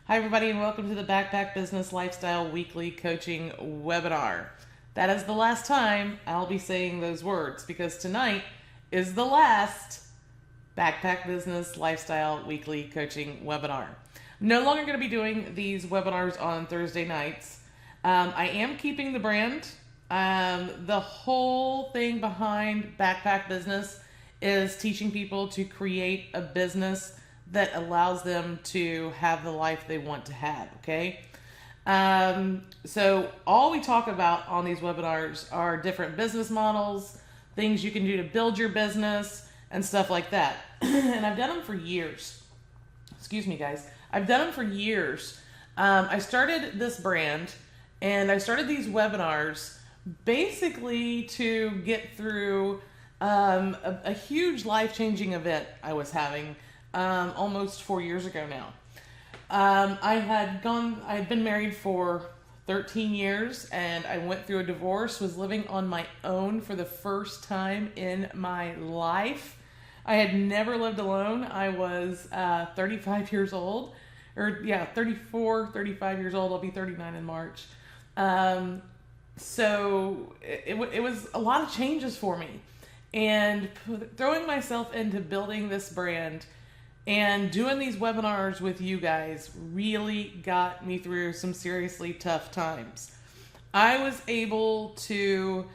Hi, everybody, and welcome to the Backpack Business Lifestyle Weekly Coaching Webinar. That is the last time I'll be saying those words because tonight is the last Backpack Business Lifestyle Weekly Coaching Webinar. I'm no longer going to be doing these webinars on Thursday nights. I am keeping the brand. The whole thing behind Backpack Business is teaching people to create a business that allows them to have the life they want to have, okay? So all we talk about on these webinars are different business models, things you can do to build your business, and stuff like that. And I've done them for years. Excuse me, guys. I've done them for years. I started this brand, and I started these webinars basically to get through a huge life-changing event I was having almost 4 years ago now. I had been married for 13 years and I went through a divorce, was living on my own for the first time in my life. I had never lived alone. I was 35 years old, 35 years old. I'll be 39 in March. So it was a lot of changes for me, and throwing myself into building this brand and doing these webinars with you guys really got me through some seriously tough times. I was able to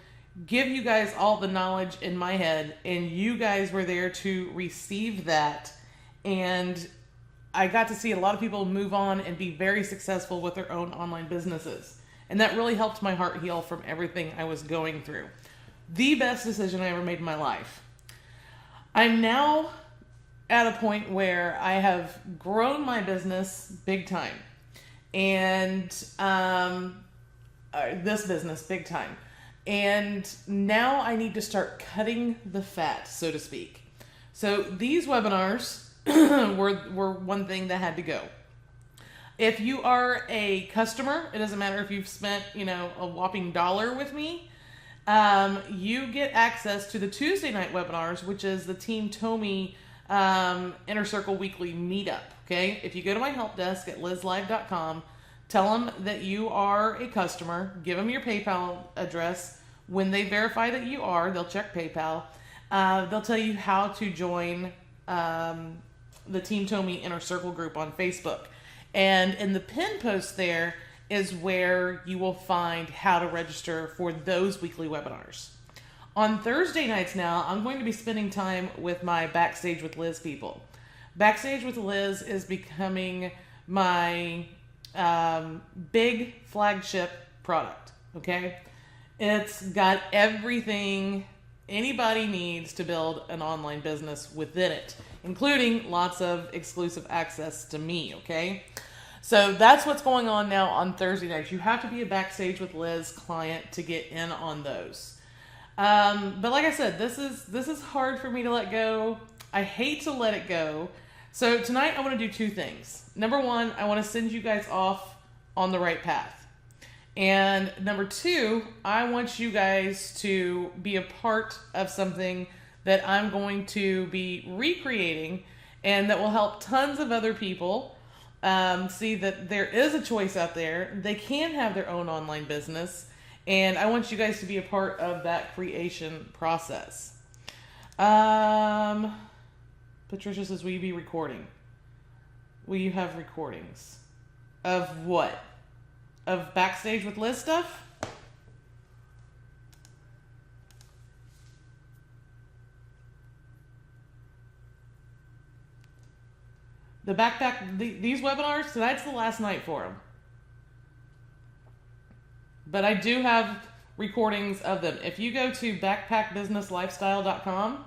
give you guys all the knowledge in my head, and you guys were there to receive that. And I got to see a lot of people move on and be very successful with their own online businesses. And that really helped my heart heal from everything I was going through. The best decision I ever made in my life. I'm now at a point where I have grown my business big time, and this business big time, and now I need to start cutting the fat, so to speak. So these webinars were one thing that had to go. If you are a customer, it doesn't matter if you've spent a whopping $1 with me. You get access to the Tuesday night webinars, which is the Team Tomi Inner Circle Weekly Meetup. Okay, if you go to my help desk at lizlive.com, tell them that you are a customer, give them your PayPal address. When they verify that you are, they'll check PayPal. They'll tell you how to join the Team Tomi Inner Circle group on Facebook. And in the pin post there is where you will find how to register for those weekly webinars. On Thursday nights now, I'm going to be spending time with my Backstage with Liz people. Backstage with Liz is becoming my big flagship product, okay? It's got everything anybody needs to build an online business within it, including lots of exclusive access to me, okay? So that's what's going on now on Thursday nights. You have to be a Backstage with Liz client to get in on those. But like I said, this is hard for me to let go. I hate to let it go. So tonight I want to do two things. Number one, I want to send you guys off on the right path. And number two, I want you guys to be a part of something that I'm going to be recreating and that will help tons of other people see that there is a choice out there. They can have their own online business. And I want you guys to be a part of that creation process. Patricia says, will you be recording? Will you have recordings? Of what? Of Backstage with Liz stuff? These webinars, tonight's the last night for them. But I do have recordings of them. If you go to backpackbusinesslifestyle.com,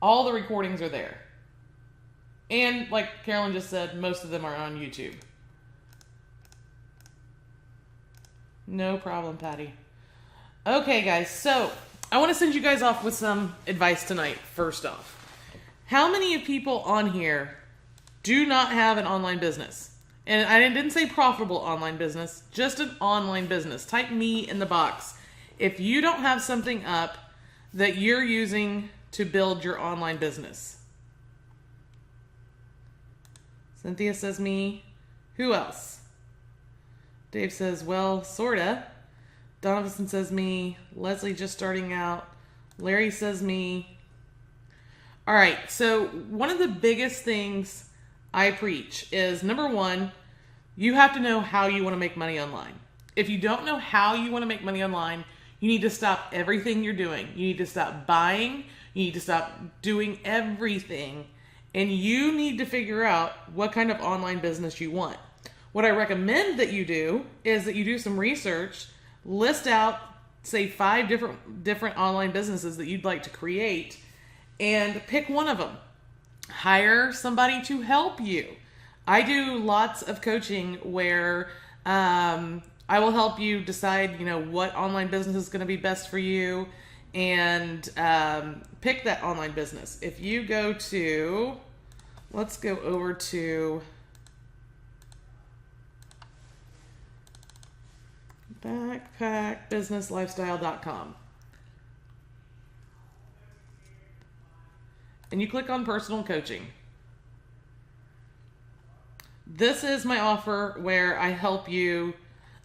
all the recordings are there. And like Carolyn just said, most of them are on YouTube. No problem, Patty. Okay, guys, so I want to send you guys off with some advice tonight, first off. How many people on here do not have an online business? And I didn't say profitable online business, just an online business. Type me in the box if you don't have something up that you're using to build your online business. Cynthia says me. Who else? Dave says, well, sorta. Donovan says me. Leslie just starting out. Larry says me. All right, so one of the biggest things I preach is, number one, you have to know how you want to make money online. If you don't know how you want to make money online, you need to stop everything you're doing. You need to stop buying. You need to stop doing everything. And you need to figure out what kind of online business you want. What I recommend that you do is that you do some research, list out, say, 5 different online businesses that you'd like to create, and pick one of them. Hire somebody to help you. I do lots of coaching where I will help you decide, what online business is going to be best for you, and pick that online business. If you go to, let's go over to backpackbusinesslifestyle.com. And you click on personal coaching. This is my offer where I help you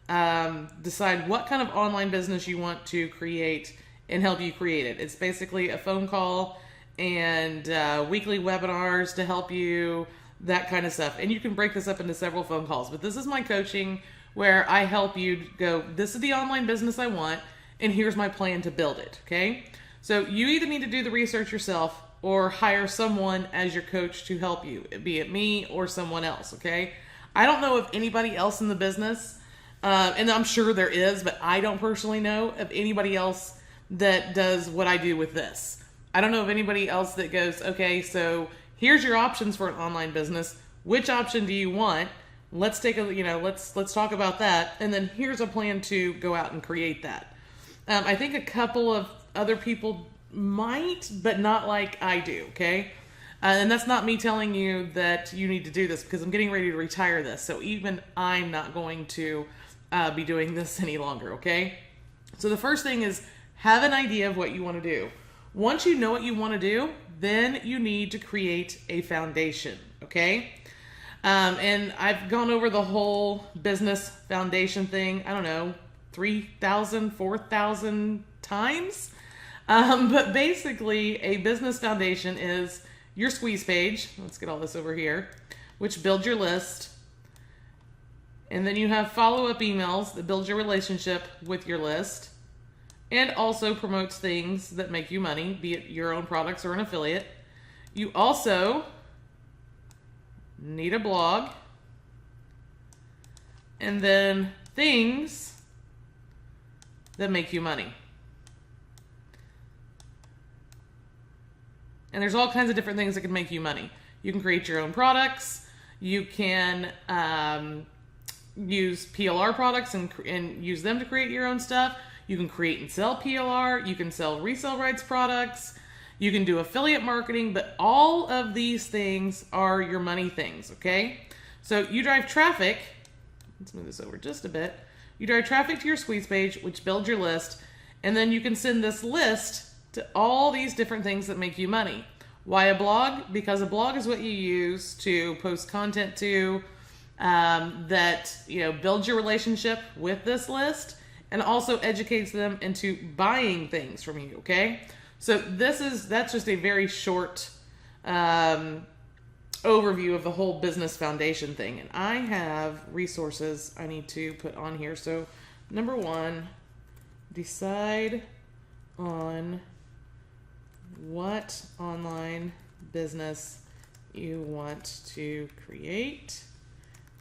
decide what kind of online business you want to create and help you create it. It's basically a phone call and weekly webinars to help you, that kind of stuff. And you can break this up into several phone calls. But this is my coaching where I help you go, this is the online business I want, and here's my plan to build it, okay? So you either need to do the research yourself or hire someone as your coach to help you, be it me or someone else, okay? I don't know of anybody else in the business, and I'm sure there is, but I don't personally know of anybody else that does what I do with this. I don't know of anybody else that goes, okay, so here's your options for an online business. Which option do you want? Let's take a, let's talk about that. And then here's a plan to go out and create that. I think a couple of other people might, but not like I do, okay? And that's not me telling you that you need to do this, because I'm getting ready to retire this. So even I'm not going to be doing this any longer, okay? So the first thing is have an idea of what you want to do. Once you know what you want to do, then you need to create a foundation, okay? And I've gone over the whole business foundation thing, I don't know, 3,000, 4,000 times. But basically, a business foundation is your squeeze page. Let's get all this over here, which builds your list. And then you have follow-up emails that build your relationship with your list and also promotes things that make you money, be it your own products or an affiliate. You also need a blog, and then things that make you money. And there's all kinds of different things that can make you money. You can create your own products. You can use PLR products and use them to create your own stuff. You can create and sell PLR. You can sell resale rights products. You can do affiliate marketing, but all of these things are your money things, okay? So you drive traffic. Let's move this over just a bit. You drive traffic to your squeeze page, which builds your list, and then you can send this list to all these different things that make you money. Why a blog? Because a blog is what you use to post content to that builds your relationship with this list and also educates them into buying things from you, okay? So that's just a very short overview of the whole business foundation thing. And I have resources I need to put on here. So number 1, decide on what online business you want to create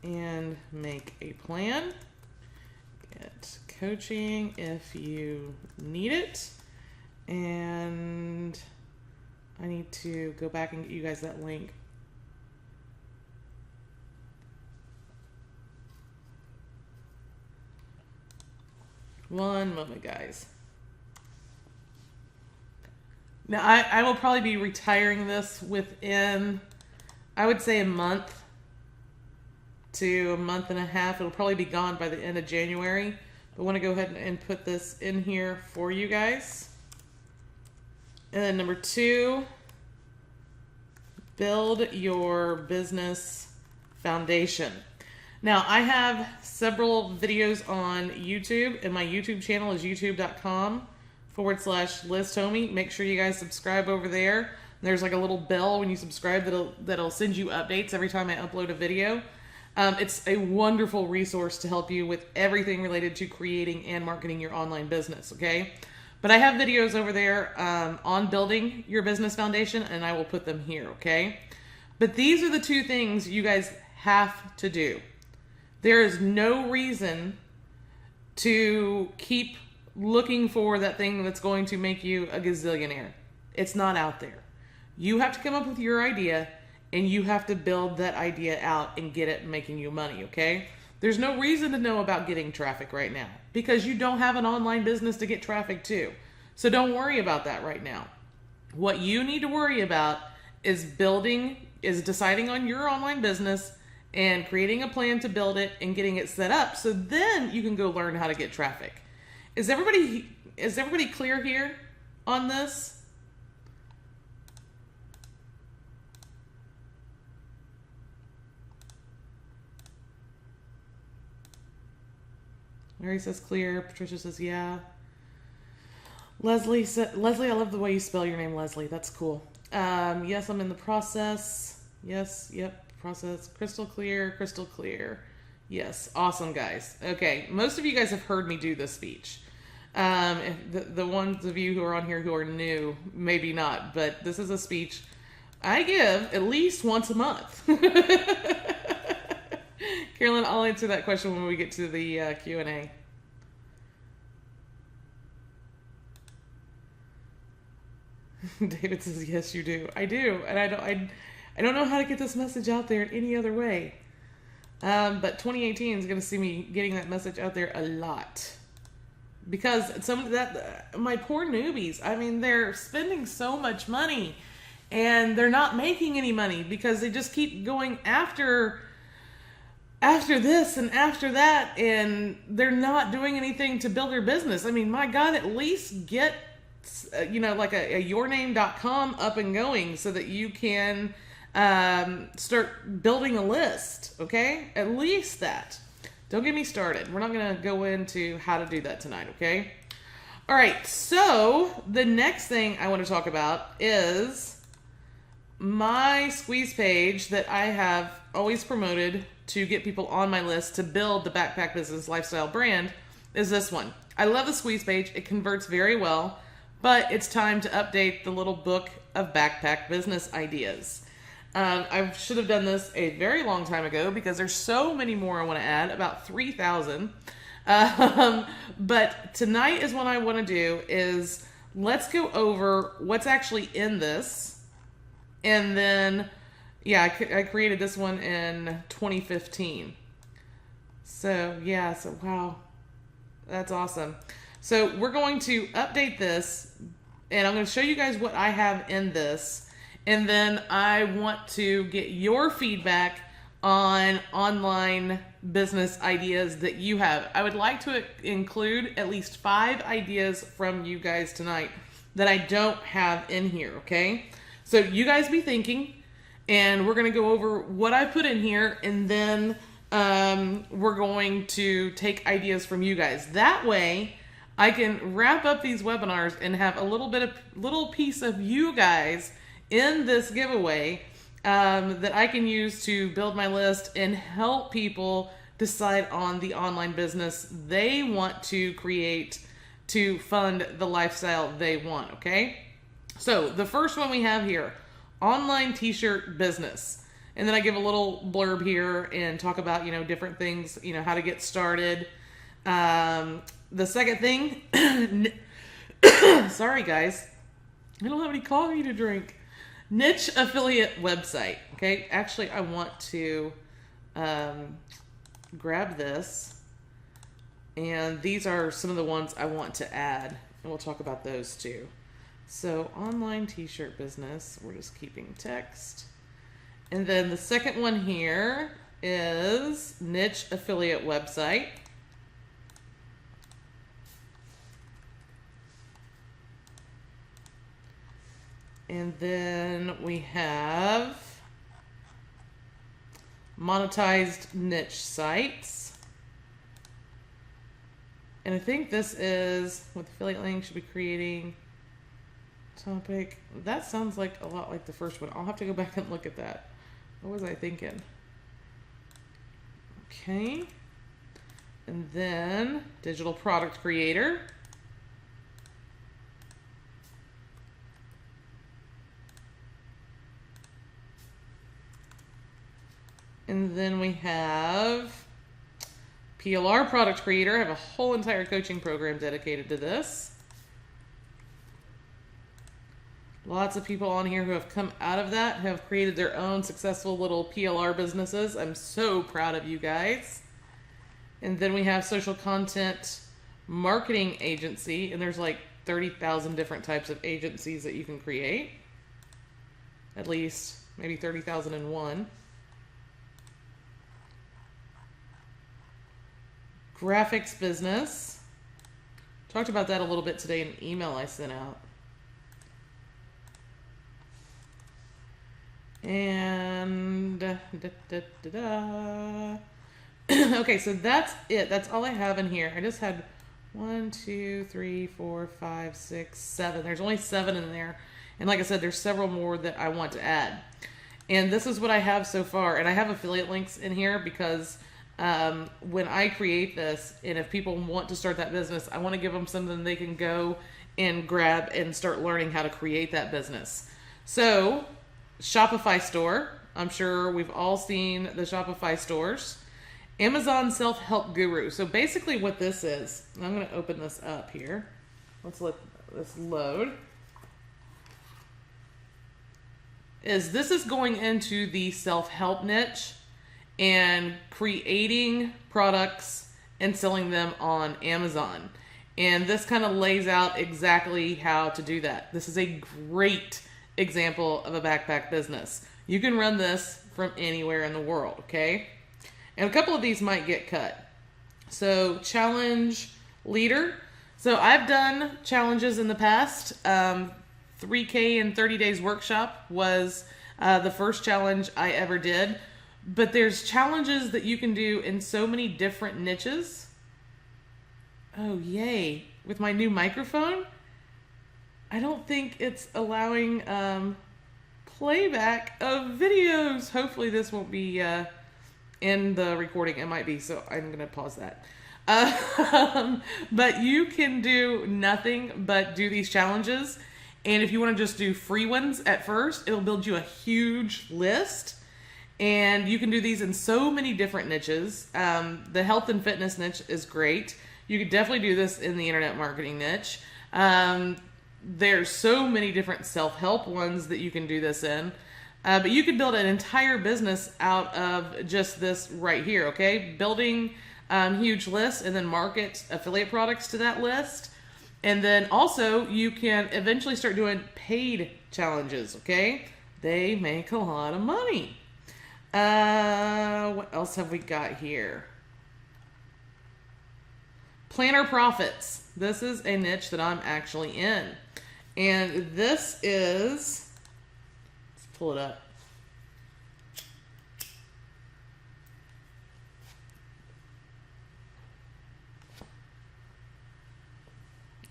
and make a plan. Get coaching if you need it. And I need to go back and get you guys that link. One moment, guys. Now, I will probably be retiring this within, I would say, a month to a month and a half. It'll probably be gone by the end of January. But I want to go ahead and put this in here for you guys. And then number 2, build your business foundation. Now, I have several videos on YouTube, and my YouTube channel is youtube.com/Liz Tomey. Make sure you guys subscribe over there. There's like a little bell when you subscribe that'll send you updates every time I upload a video. It's a wonderful resource to help you with everything related to creating and marketing your online business, okay? But I have videos over there on building your business foundation, and I will put them here, okay? But these are the two things you guys have to do. There is no reason to keep looking for that thing that's going to make you a gazillionaire. It's not out there. You have to come up with your idea, and you have to build that idea out and get it making you money, okay? There's no reason to know about getting traffic right now because you don't have an online business to get traffic to. So don't worry about that right now. What you need to worry about is deciding on your online business and creating a plan to build it and getting it set up so then you can go learn how to get traffic. Is everybody clear here on this? Mary says clear. Patricia says yeah. Leslie, I love the way you spell your name, Leslie. That's cool. Yes, I'm in the process. Yes, yep, process. Crystal clear, crystal clear. Yes, awesome, guys. Okay, most of you guys have heard me do this speech. The ones of you who are on here who are new, maybe not, but this is a speech I give at least once a month. Carolyn, I'll answer that question when we get to the Q&A. David says, yes, you do. I do. And I don't know how to get this message out there in any other way. But 2018 is going to see me getting that message out there a lot. Because my poor newbies, I mean, they're spending so much money and they're not making any money because they just keep going after this and after that, and they're not doing anything to build their business. I mean, my God, at least get, like a yourname.com up and going so that you can start building a list, okay? At least that. Don't get me started. We're not going to go into how to do that tonight, okay? All right, so the next thing I want to talk about is my squeeze page that I have always promoted to get people on my list to build the Backpack Business Lifestyle brand is this one. I love the squeeze page. It converts very well, but it's time to update the little book of backpack business ideas. I should have done this a very long time ago because there's so many more I want to add, about 3,000. But tonight is what I want to do is let's go over what's actually in this. And then, yeah, I created this one in 2015. So, yeah, wow. That's awesome. So we're going to update this, and I'm going to show you guys what I have in this. And then I want to get your feedback on online business ideas that you have. I would like to include at least 5 ideas from you guys tonight that I don't have in here, okay? So you guys be thinking, and we're going to go over what I put in here, and then we're going to take ideas from you guys. That way, I can wrap up these webinars and have a little piece of you guys in this giveaway that I can use to build my list and help people decide on the online business they want to create to fund the lifestyle they want, okay? So the first one we have here, online t-shirt business. And then I give a little blurb here and talk about, different things, how to get started. The second thing, sorry guys, I don't have any coffee to drink. Niche affiliate website. Okay, actually I want to grab this. And these are some of the ones I want to add. And we'll talk about those too. So online t-shirt business, we're just keeping text. And then the second one here is niche affiliate website. And then we have monetized niche sites. And I think this is with affiliate link should be creating topic. That sounds like a lot like the first one. I'll have to go back and look at that. What was I thinking? Okay. And then digital product creator. And then we have PLR product creator. I have a whole entire coaching program dedicated to this. Lots of people on here who have come out of that have created their own successful little PLR businesses. I'm so proud of you guys. And then we have social content marketing agency, and there's like 30,000 different types of agencies that you can create. At least maybe 30,001. Graphics business. Talked about that a little bit today in an email I sent out. And okay, so that's it. That's all I have in here. I just had 1, 2, 3, 4, 5, 6, 7. There's only 7 in there. And like I said, there's several more that I want to add. And this is what I have so far. And I have affiliate links in here because when I create this, and if people want to start that business, I want to give them something they can go and grab and start learning how to create that business. So Shopify store. I'm sure we've all seen the Shopify stores. Amazon Self-Help Guru. So basically what this is, I'm going to open this up here. Let's let this load. This is going into the self-help niche and creating products and selling them on Amazon. And this kind of lays out exactly how to do that. This is a great example of a backpack business. You can run this from anywhere in the world, okay? And a couple of these might get cut. So challenge leader. So I've done challenges in the past. 3K in 30 days workshop was the first challenge I ever did. But there's challenges that you can do in so many different niches. Oh, yay. With my new microphone, I don't think it's allowing playback of videos. Hopefully this won't be in the recording. It might be, so I'm going to pause that. But you can do nothing but do these challenges. And if you want to just do free ones at first, it'll build you a huge list. And you can do these in so many different niches. The health and fitness niche is great. You could definitely do this in the internet marketing niche. There's so many different self-help ones that you can do this in. But you could build an entire business out of just this right here, okay? Building huge lists and then market affiliate products to that list. And then also you can eventually start doing paid challenges, okay? They make a lot of money. What else have we got here? Planner profits. This is a niche that I'm actually in. And this is, let's pull it up.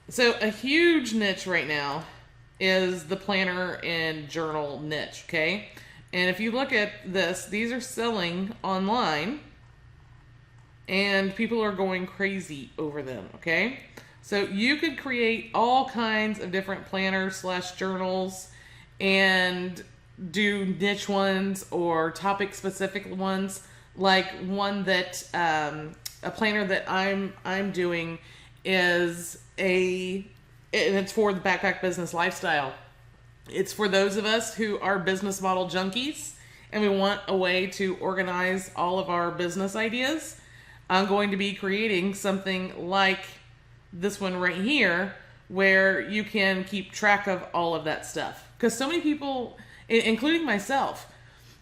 So a huge niche right now is the planner and journal niche, okay? And if you look at this, these are selling online and people are going crazy over them, okay? So you could create all kinds of different planners / journals and do niche ones or topic specific ones. Like one that, a planner that I'm doing is and it's for the backpack business lifestyle. It's for those of us who are business model junkies and we want a way to organize all of our business ideas. I'm going to be creating something like this one right here where you can keep track of all of that stuff. Because so many people, including myself,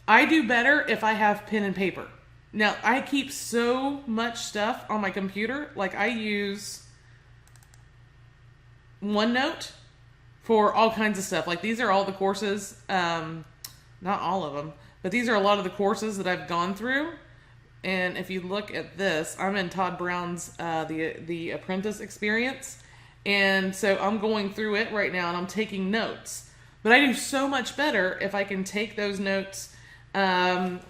I do better if I have pen and paper. Now, I keep so much stuff on my computer. Like I use OneNote for all kinds of stuff. Like these are all the courses, not all of them, But these are a lot of the courses that I've gone through. And if you look at this, I'm in Todd Brown's the Apprentice experience. And so I'm going through it right now and I'm taking notes. But I do so much better if I can take those notes and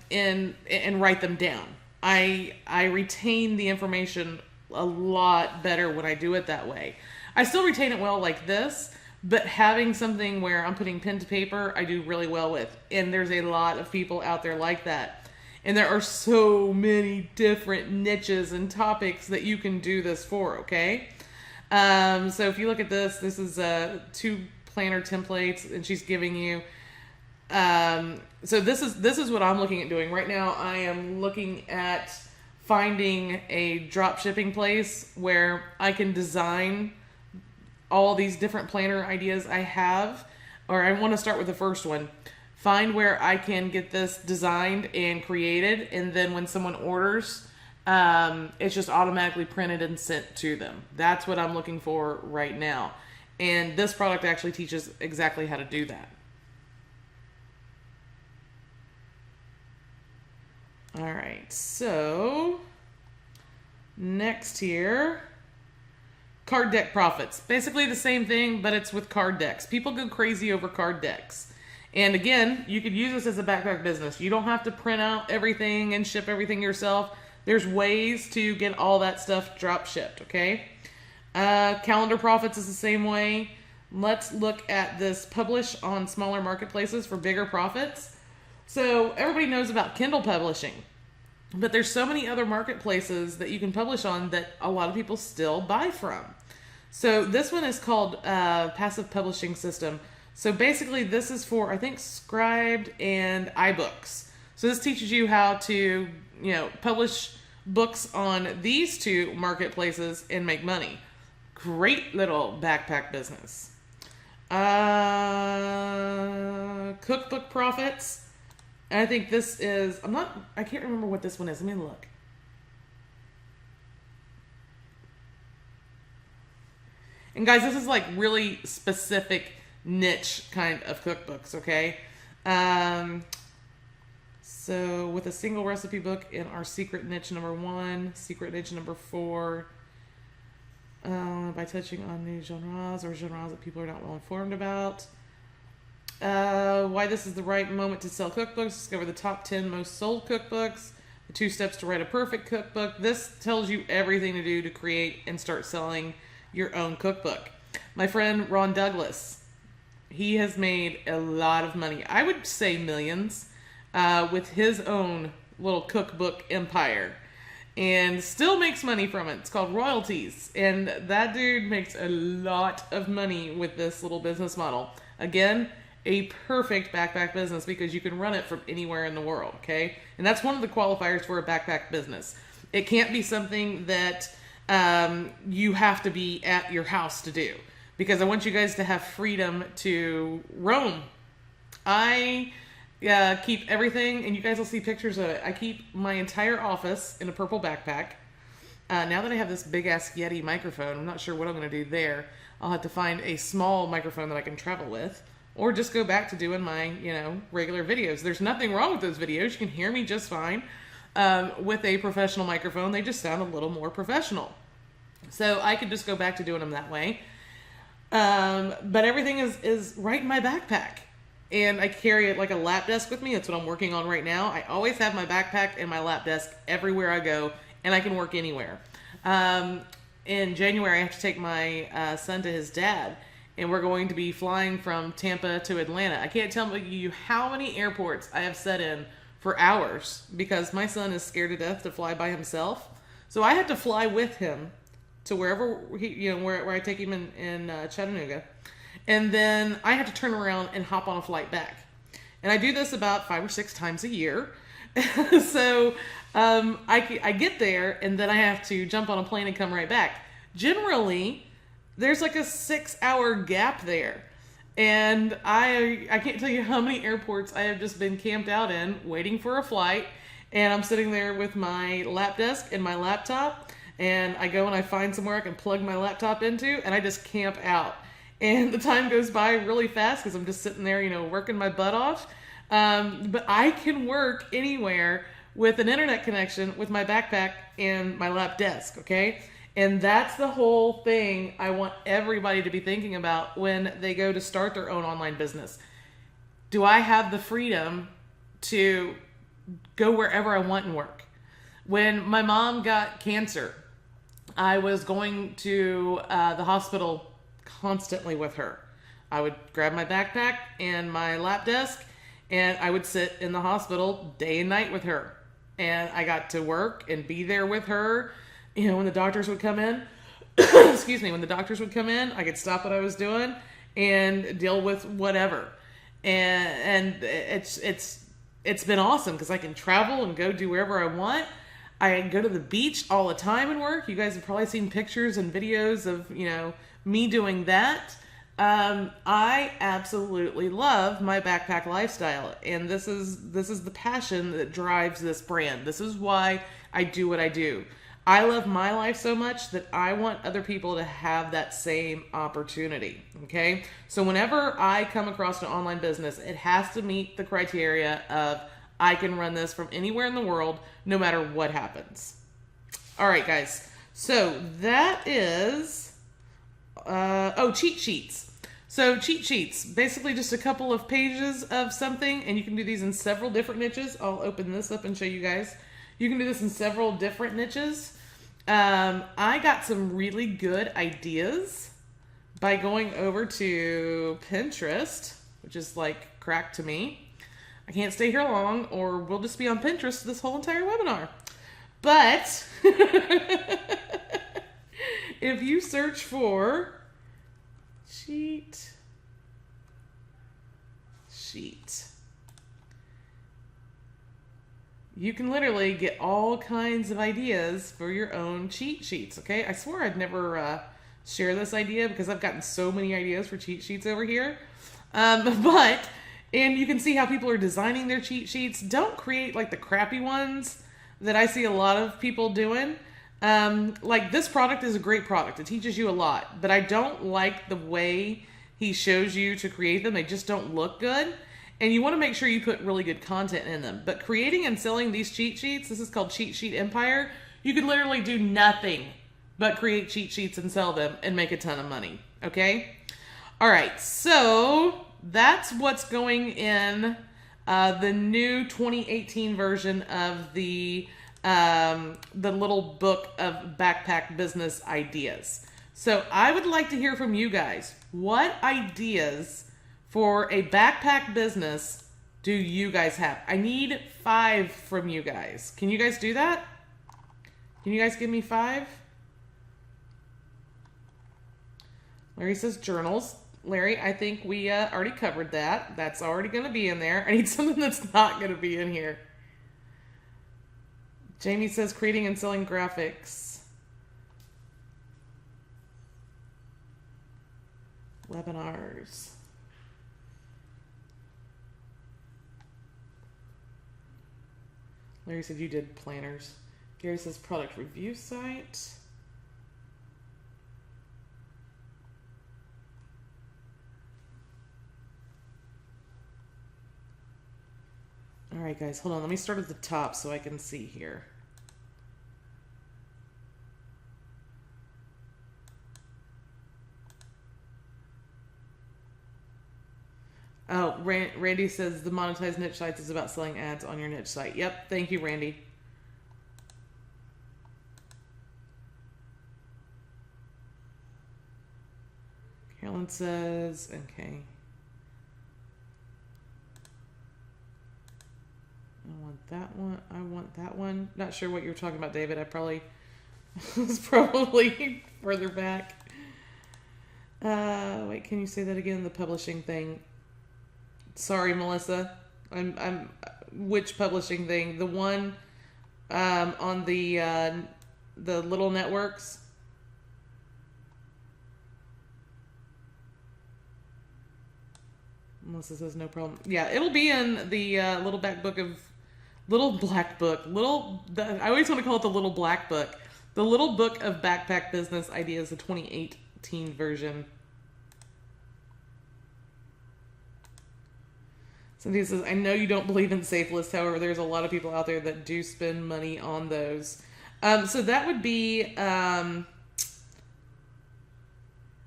write them down. I retain the information a lot better when I do it that way. I still retain it well like this, but having something where I'm putting pen to paper, I do really well with. And there's a lot of people out there like that. And there are so many different niches and topics that you can do this for, okay? So if you look at this, this is 2 planner templates, and she's giving you. So this is what I'm looking at doing right now. I am looking at finding a drop shipping place where I can design all these different planner ideas I have, or I want to start with the first one. Find where I can get this designed and created, and then when someone orders, it's just automatically printed and sent to them. That's what I'm looking for right now. And this product actually teaches exactly how to do that. All right, so next here, card deck profits. Basically the same thing, but it's with card decks. People go crazy over card decks. And again, you could use this as a backpack business. You don't have to print out everything and ship everything yourself. There's ways to get all that stuff drop shipped, okay? Calendar profits is the same way. Let's look at this publish on smaller marketplaces for bigger profits. So everybody knows about Kindle publishing, but there's so many other marketplaces that you can publish on that a lot of people still buy from. So this one is called Passive Publishing System. So basically this is for, I think, Scribd and iBooks. So this teaches you how to, publish books on these 2 marketplaces and make money. Great little backpack business. Cookbook profits. And I think this is, I can't remember what this one is. Let me look. And guys, this is like really specific niche kind of cookbooks, okay? So with a single recipe book in our secret niche number 1, secret niche number 4, by touching on new genres or genres that people are not well informed about. Why this is the right moment to sell cookbooks. Discover the top 10 most sold cookbooks. The 2 steps to write a perfect cookbook. This tells you everything to do to create and start selling your own cookbook. My friend Ron Douglas, he has made a lot of money. I would say millions with his own little cookbook empire. And still makes money from it. It's called royalties. And that dude makes a lot of money with this little business model. Again, a perfect backpack business because you can run it from anywhere in the world, okay? And that's one of the qualifiers for a backpack business. It can't be something that you have to be at your house to do, because I want you guys to have freedom to roam. I keep everything, and you guys will see pictures of it. I keep my entire office in a purple backpack. Now that I have this big-ass Yeti microphone, I'm not sure what I'm going to do there. I'll have to find a small microphone that I can travel with, or just go back to doing my, regular videos. There's nothing wrong with those videos. You can hear me just fine. With a professional microphone, they just sound a little more professional. So I could just go back to doing them that way. But everything is right in my backpack. And I carry it like a lap desk with me. That's what I'm working on right now. I always have my backpack and my lap desk everywhere I go, and I can work anywhere. In January, I have to take my son to his dad, and we're going to be flying from Tampa to Atlanta. I can't tell you how many airports I have sat in for hours because my son is scared to death to fly by himself. So I had to fly with him to wherever where I take him in Chattanooga. And then I have to turn around and hop on a flight back. And I do this about 5 or 6 times a year. So I get there, and then I have to jump on a plane and come right back. Generally, there's like a 6-hour gap there. And I can't tell you how many airports I have just been camped out in, waiting for a flight. And I'm sitting there with my lap desk and my laptop. And I go and I find somewhere I can plug my laptop into, and I just camp out. And the time goes by really fast because I'm just sitting there, working my butt off. But I can work anywhere with an internet connection with my backpack and my lap desk, okay? And that's the whole thing I want everybody to be thinking about when they go to start their own online business. Do I have the freedom to go wherever I want and work? When my mom got cancer, I was going to the hospital constantly with her. I would grab my backpack and my lap desk, and I would sit in the hospital day and night with her. And I got to work and be there with her. You know, when the doctors would come in, excuse me, when the doctors would come in, I could stop what I was doing and deal with whatever. And it's been awesome because I can travel and go do wherever I want. I go to the beach all the time and work. You guys have probably seen pictures and videos of, you know, me doing that. I absolutely love my backpack lifestyle, and this is the passion that drives this brand. This is why I do what I do. I love my life so much that I want other people to have that same opportunity. Okay, so whenever I come across an online business, it has to meet the criteria of I can run this from anywhere in the world, no matter what happens. All right, guys. So that is cheat sheets. So cheat sheets, basically just a couple of pages of something, and you can do these in several different niches. I'll open this up and show you guys. You can do this in several different niches. I got some really good ideas by going over to Pinterest, which is like crack to me. I can't stay here long, or we'll just be on Pinterest this whole entire webinar. But if you search for cheat sheet, you can literally get all kinds of ideas for your own cheat sheets, okay? I swore I'd never share this idea because I've gotten so many ideas for cheat sheets over here. And you can see how people are designing their cheat sheets. Don't create like the crappy ones that I see a lot of people doing. Like this product is a great product. It teaches you a lot, but I don't like the way he shows you to create them. They just don't look good. And you want to make sure you put really good content in them. But creating and selling these cheat sheets, this is called Cheat Sheet Empire. You could literally do nothing but create cheat sheets and sell them and make a ton of money. Okay? All right. So that's what's going in the new 2018 version of the little book of backpack business ideas. So I would like to hear from you guys. What ideas for a backpack business do you guys have? I need 5 from you guys. Can you guys do that? Can you guys give me 5? Larry says journals. Larry, I think we already covered that. That's already going to be in there. I need something that's not going to be in here. Jamie says creating and selling graphics. Webinars. Larry said you did planners. Gary says product review site. All right, guys, hold on. Let me start at the top so I can see here. Oh, Randy says the monetized niche sites is about selling ads on your niche site. Yep, thank you, Randy. Carolyn says, okay. I want that one. I want that one. Not sure what you're talking about, David. I probably was probably further back. Wait, can you say that again? The publishing thing. Sorry, Melissa. I'm which publishing thing? The one on the little networks. Melissa says no problem. Yeah, it'll be in the little black book. I always want to call it the little black book. The little book of backpack business ideas, the 2018 version. Cynthia says, I know you don't believe in safe lists. However, there's a lot of people out there that do spend money on those. So that would be an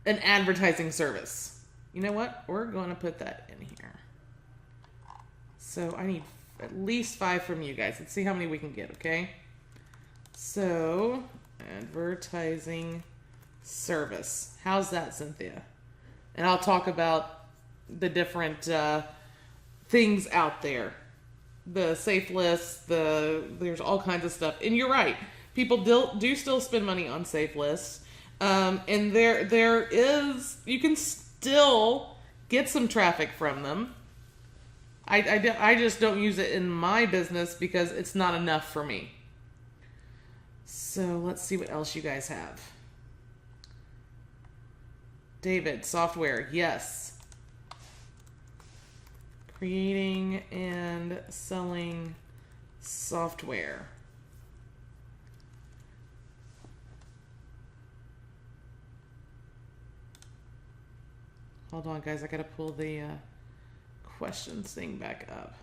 advertising service. You know what? We're going to put that in here. So I need at least 5 from you guys. Let's see how many we can get, okay? So, advertising service. How's that, Cynthia? And I'll talk about the different things out there. The safe lists, there's all kinds of stuff. And you're right. People do still spend money on safe lists. And there is, you can still get some traffic from them. I just don't use it in my business because it's not enough for me. So let's see what else you guys have. David, software, yes. Creating and selling software. Hold on, guys. I gotta pull the questions thing back up.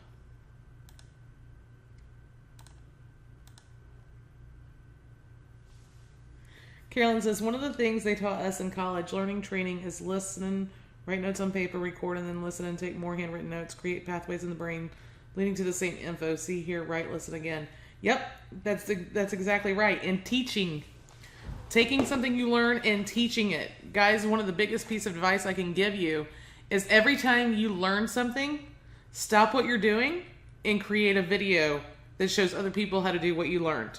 Carolyn says, one of the things they taught us in college, learning training, is listen, write notes on paper, record, and then listen and take more handwritten notes, create pathways in the brain leading to the same info. See, hear, write, listen again. Yep, that's exactly right. And teaching. Taking something you learn and teaching it. Guys, one of the biggest piece of advice I can give you is every time you learn something, stop what you're doing and create a video that shows other people how to do what you learned.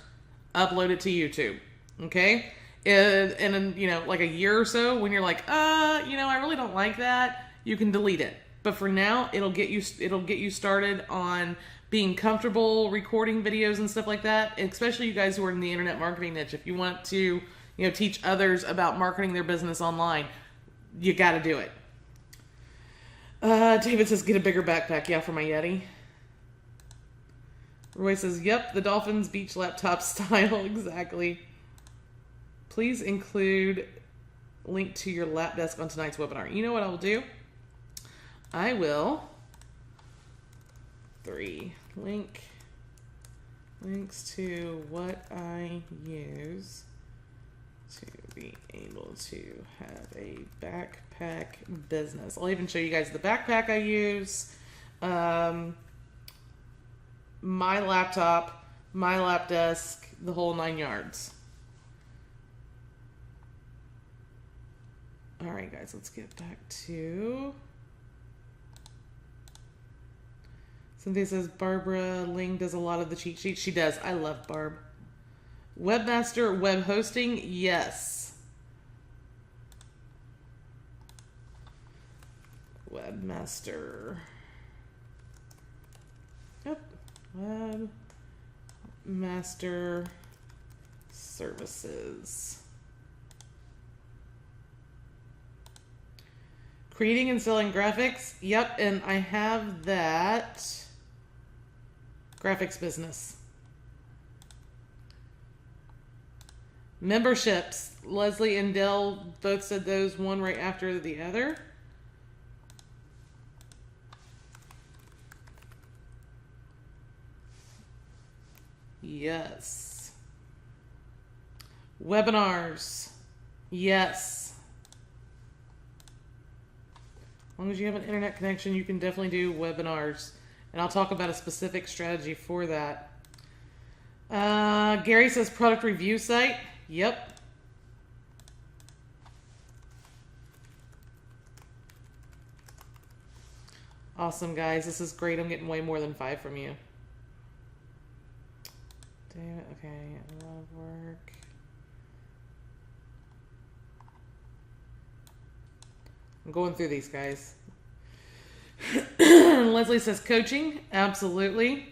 Upload it to YouTube. Okay? And in, like a year or so, when you're like, I really don't like that, you can delete it. But for now, it'll get you started on being comfortable recording videos and stuff like that. And especially you guys who are in the internet marketing niche. If you want to, teach others about marketing their business online, you got to do it. David says, get a bigger backpack. Yeah, for my Yeti. Roy says, yep, the Dolphins beach laptop style. Exactly. Please include link to your lap desk on tonight's webinar. You know what I will do? I will 3 links to what I use to be able to have a backpack business. I'll even show you guys the backpack I use, my laptop, my lap desk, the whole 9 yards. All right, guys, let's get back to... Cynthia says, Barbara Ling does a lot of the cheat sheets. She does. I love Barb. Webmaster web hosting, yes. Webmaster. Yep. Webmaster services. Creating and selling graphics. Yep, and I have that graphics business. Memberships. Leslie and Dell both said those one right after the other. Yes. Webinars. Yes. As long as you have an internet connection, you can definitely do webinars. And I'll talk about a specific strategy for that. Gary says product review site. Yep. Awesome, guys. This is great. I'm getting way more than 5 from you. Damn it. Okay. A lot of work. I'm going through these, guys. Leslie says coaching. Absolutely.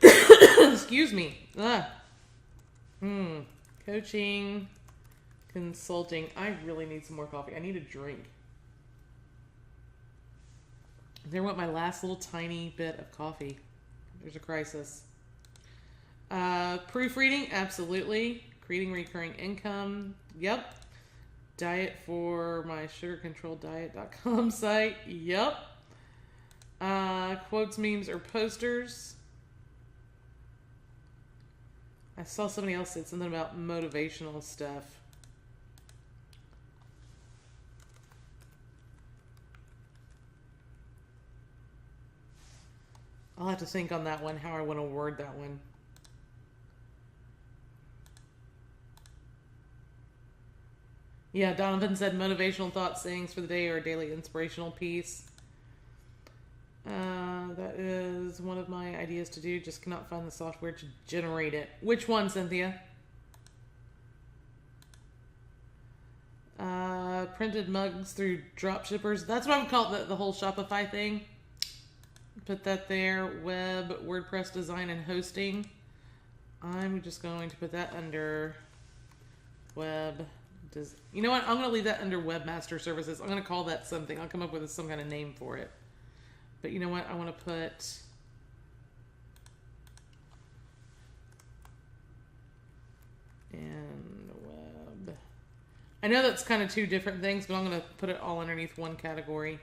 Excuse me. Coaching. Consulting. I really need some more coffee. I need a drink. There went my last little tiny bit of coffee. There's a crisis. Proofreading. Absolutely. Creating recurring income. Yep. Diet for my sugarcontroldiet.com site. Yep. Quotes, memes, or posters. I saw somebody else said something about motivational stuff. I'll have to think on that one, how I want to word that one. Yeah, Donovan said motivational thoughts, sayings for the day, or a daily inspirational piece. That is one of my ideas to do. Just cannot find the software to generate it. Which one, Cynthia? Printed mugs through drop shippers. That's what I would call the whole Shopify thing. Put that there. Web, WordPress design, and hosting. I'm just going to put that under web. You know what? I'm going to leave that under Webmaster Services. I'm going to call that something. I'll come up with some kind of name for it. But you know what? I want to put in web. I know that's kind of two different things, but I'm going to put it all underneath one category.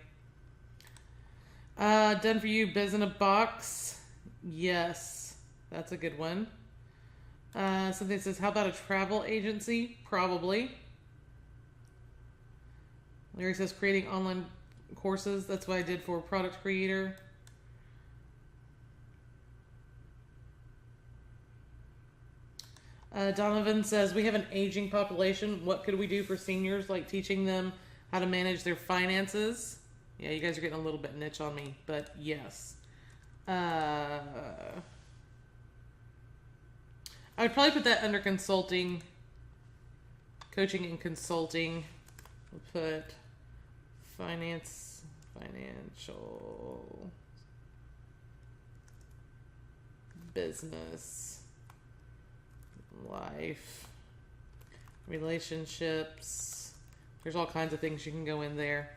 Done for you, Biz in a Box. Yes, that's a good one. Something says, how about a travel agency? Probably. Larry says, creating online courses. That's what I did for Product Creator. Donovan says, we have an aging population. What could we do for seniors, like teaching them how to manage their finances? Yeah, you guys are getting a little bit niche on me, but yes. I would probably put that under consulting, coaching and consulting. We'll put financial, business, life, relationships. There's all kinds of things you can go in there.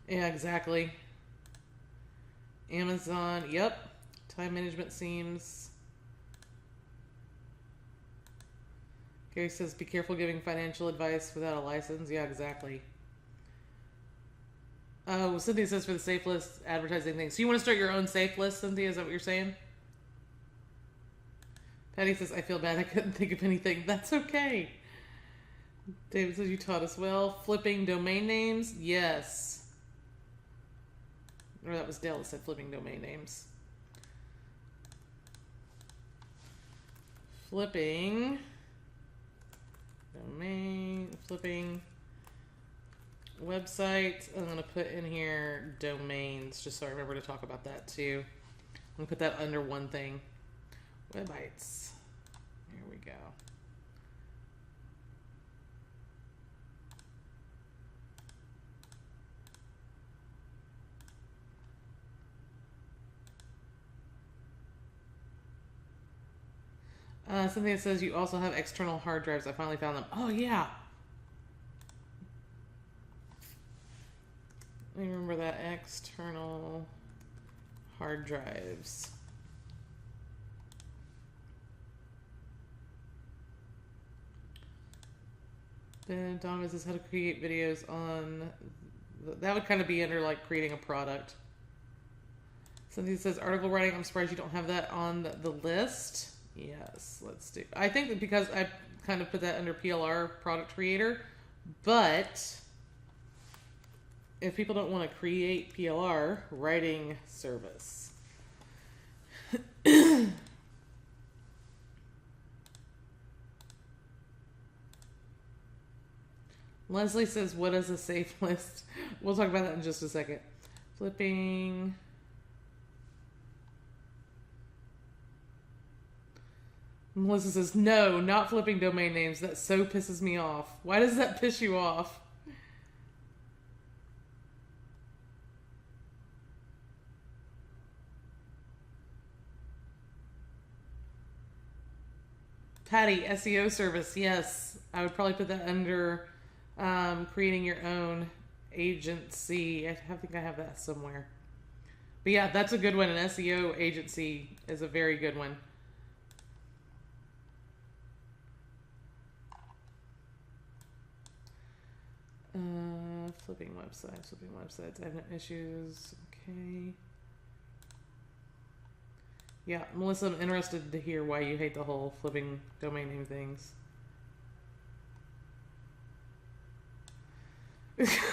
Yeah, exactly. Amazon, yep. Time management seems. Gary says, be careful giving financial advice without a license. Yeah, exactly. Oh, Cynthia says for the safe list, advertising things. So you want to start your own safe list, Cynthia? Is that what you're saying? Patty says, I feel bad. I couldn't think of anything. That's okay. David says, you taught us well. Flipping domain names? Yes. Or that was Dale that said flipping domain names. Flipping websites. I'm going to put in here domains, just so I remember to talk about that too. I'm going to put that under one thing. Webites. Here we go. Something that says you also have external hard drives. I finally found them. Oh, yeah. I remember that. External hard drives. Then Donovan says how to create videos on... That would kind of be under, like, creating a product. Something says article writing. I'm surprised you don't have that on the list. Yes, let's do. I think that because I kind of put that under PLR, product creator, but if people don't want to create PLR, writing service. Leslie says, what is a safe list? We'll talk about that in just a second. Flipping. Melissa says, no, not flipping domain names. That so pisses me off. Why does that piss you off? Patty, SEO service. Yes. I would probably put that under creating your own agency. I think I have that somewhere. But yeah, that's a good one. An SEO agency is a very good one. Flipping websites. I have no issues. Okay. Yeah, Melissa, I'm interested to hear why you hate the whole flipping domain name things.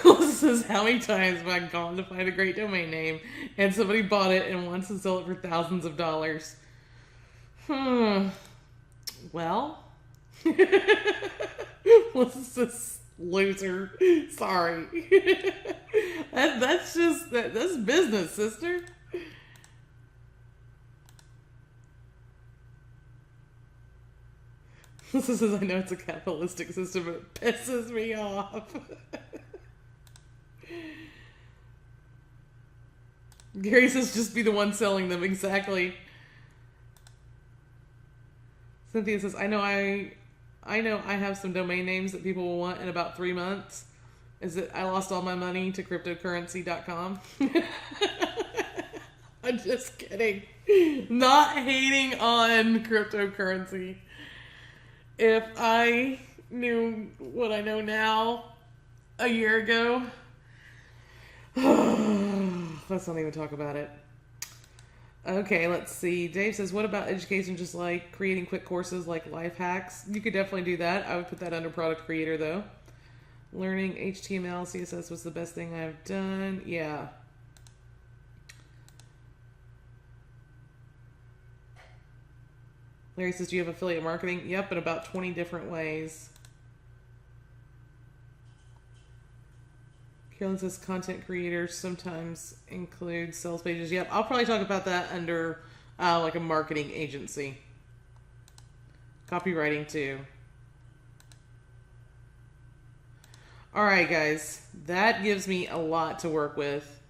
Melissa says, how many times have I gone to find a great domain name and somebody bought it and wants to sell it for thousands of dollars? Well, Melissa's says, loser. Sorry. That's business, sister. Melissa says, I know it's a capitalistic system, but it pisses me off. Gary says, just be the one selling them. Exactly. Cynthia says, I know I have some domain names that people will want in about 3 months. Is it I lost all my money to cryptocurrency.com? I'm just kidding. Not hating on cryptocurrency. If I knew what I know now a year ago, let's not even talk about it. Okay, let's see. Dave says, what about education, just like creating quick courses like life hacks? You could definitely do that. I would put that under product creator, though. Learning HTML, CSS was the best thing I've done. Yeah. Larry says, do you have affiliate marketing? Yep, in about 20 different ways. Carolyn says, content creators sometimes include sales pages. Yep, I'll probably talk about that under like a marketing agency. Copywriting too. All right, guys. That gives me a lot to work with.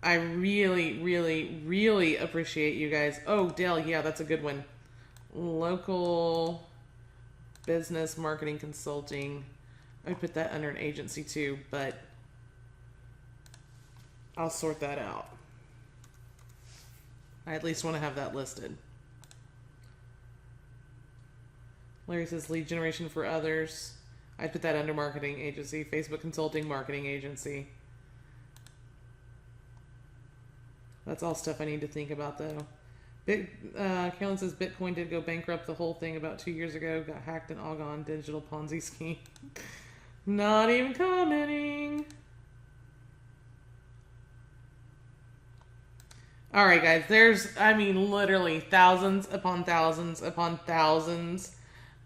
I really, really, really appreciate you guys. Oh, Dell, yeah, that's a good one. Local business marketing consulting. I would put that under an agency too, but I'll sort that out. I at least want to have that listed. Larry says lead generation for others. I'd put that under marketing agency. Facebook consulting, marketing agency. That's all stuff I need to think about though. Carolyn says Bitcoin did go bankrupt. The whole thing about 2 years ago got hacked and all gone. Digital Ponzi scheme. Not even commenting. All right, guys. There's, literally thousands upon thousands upon thousands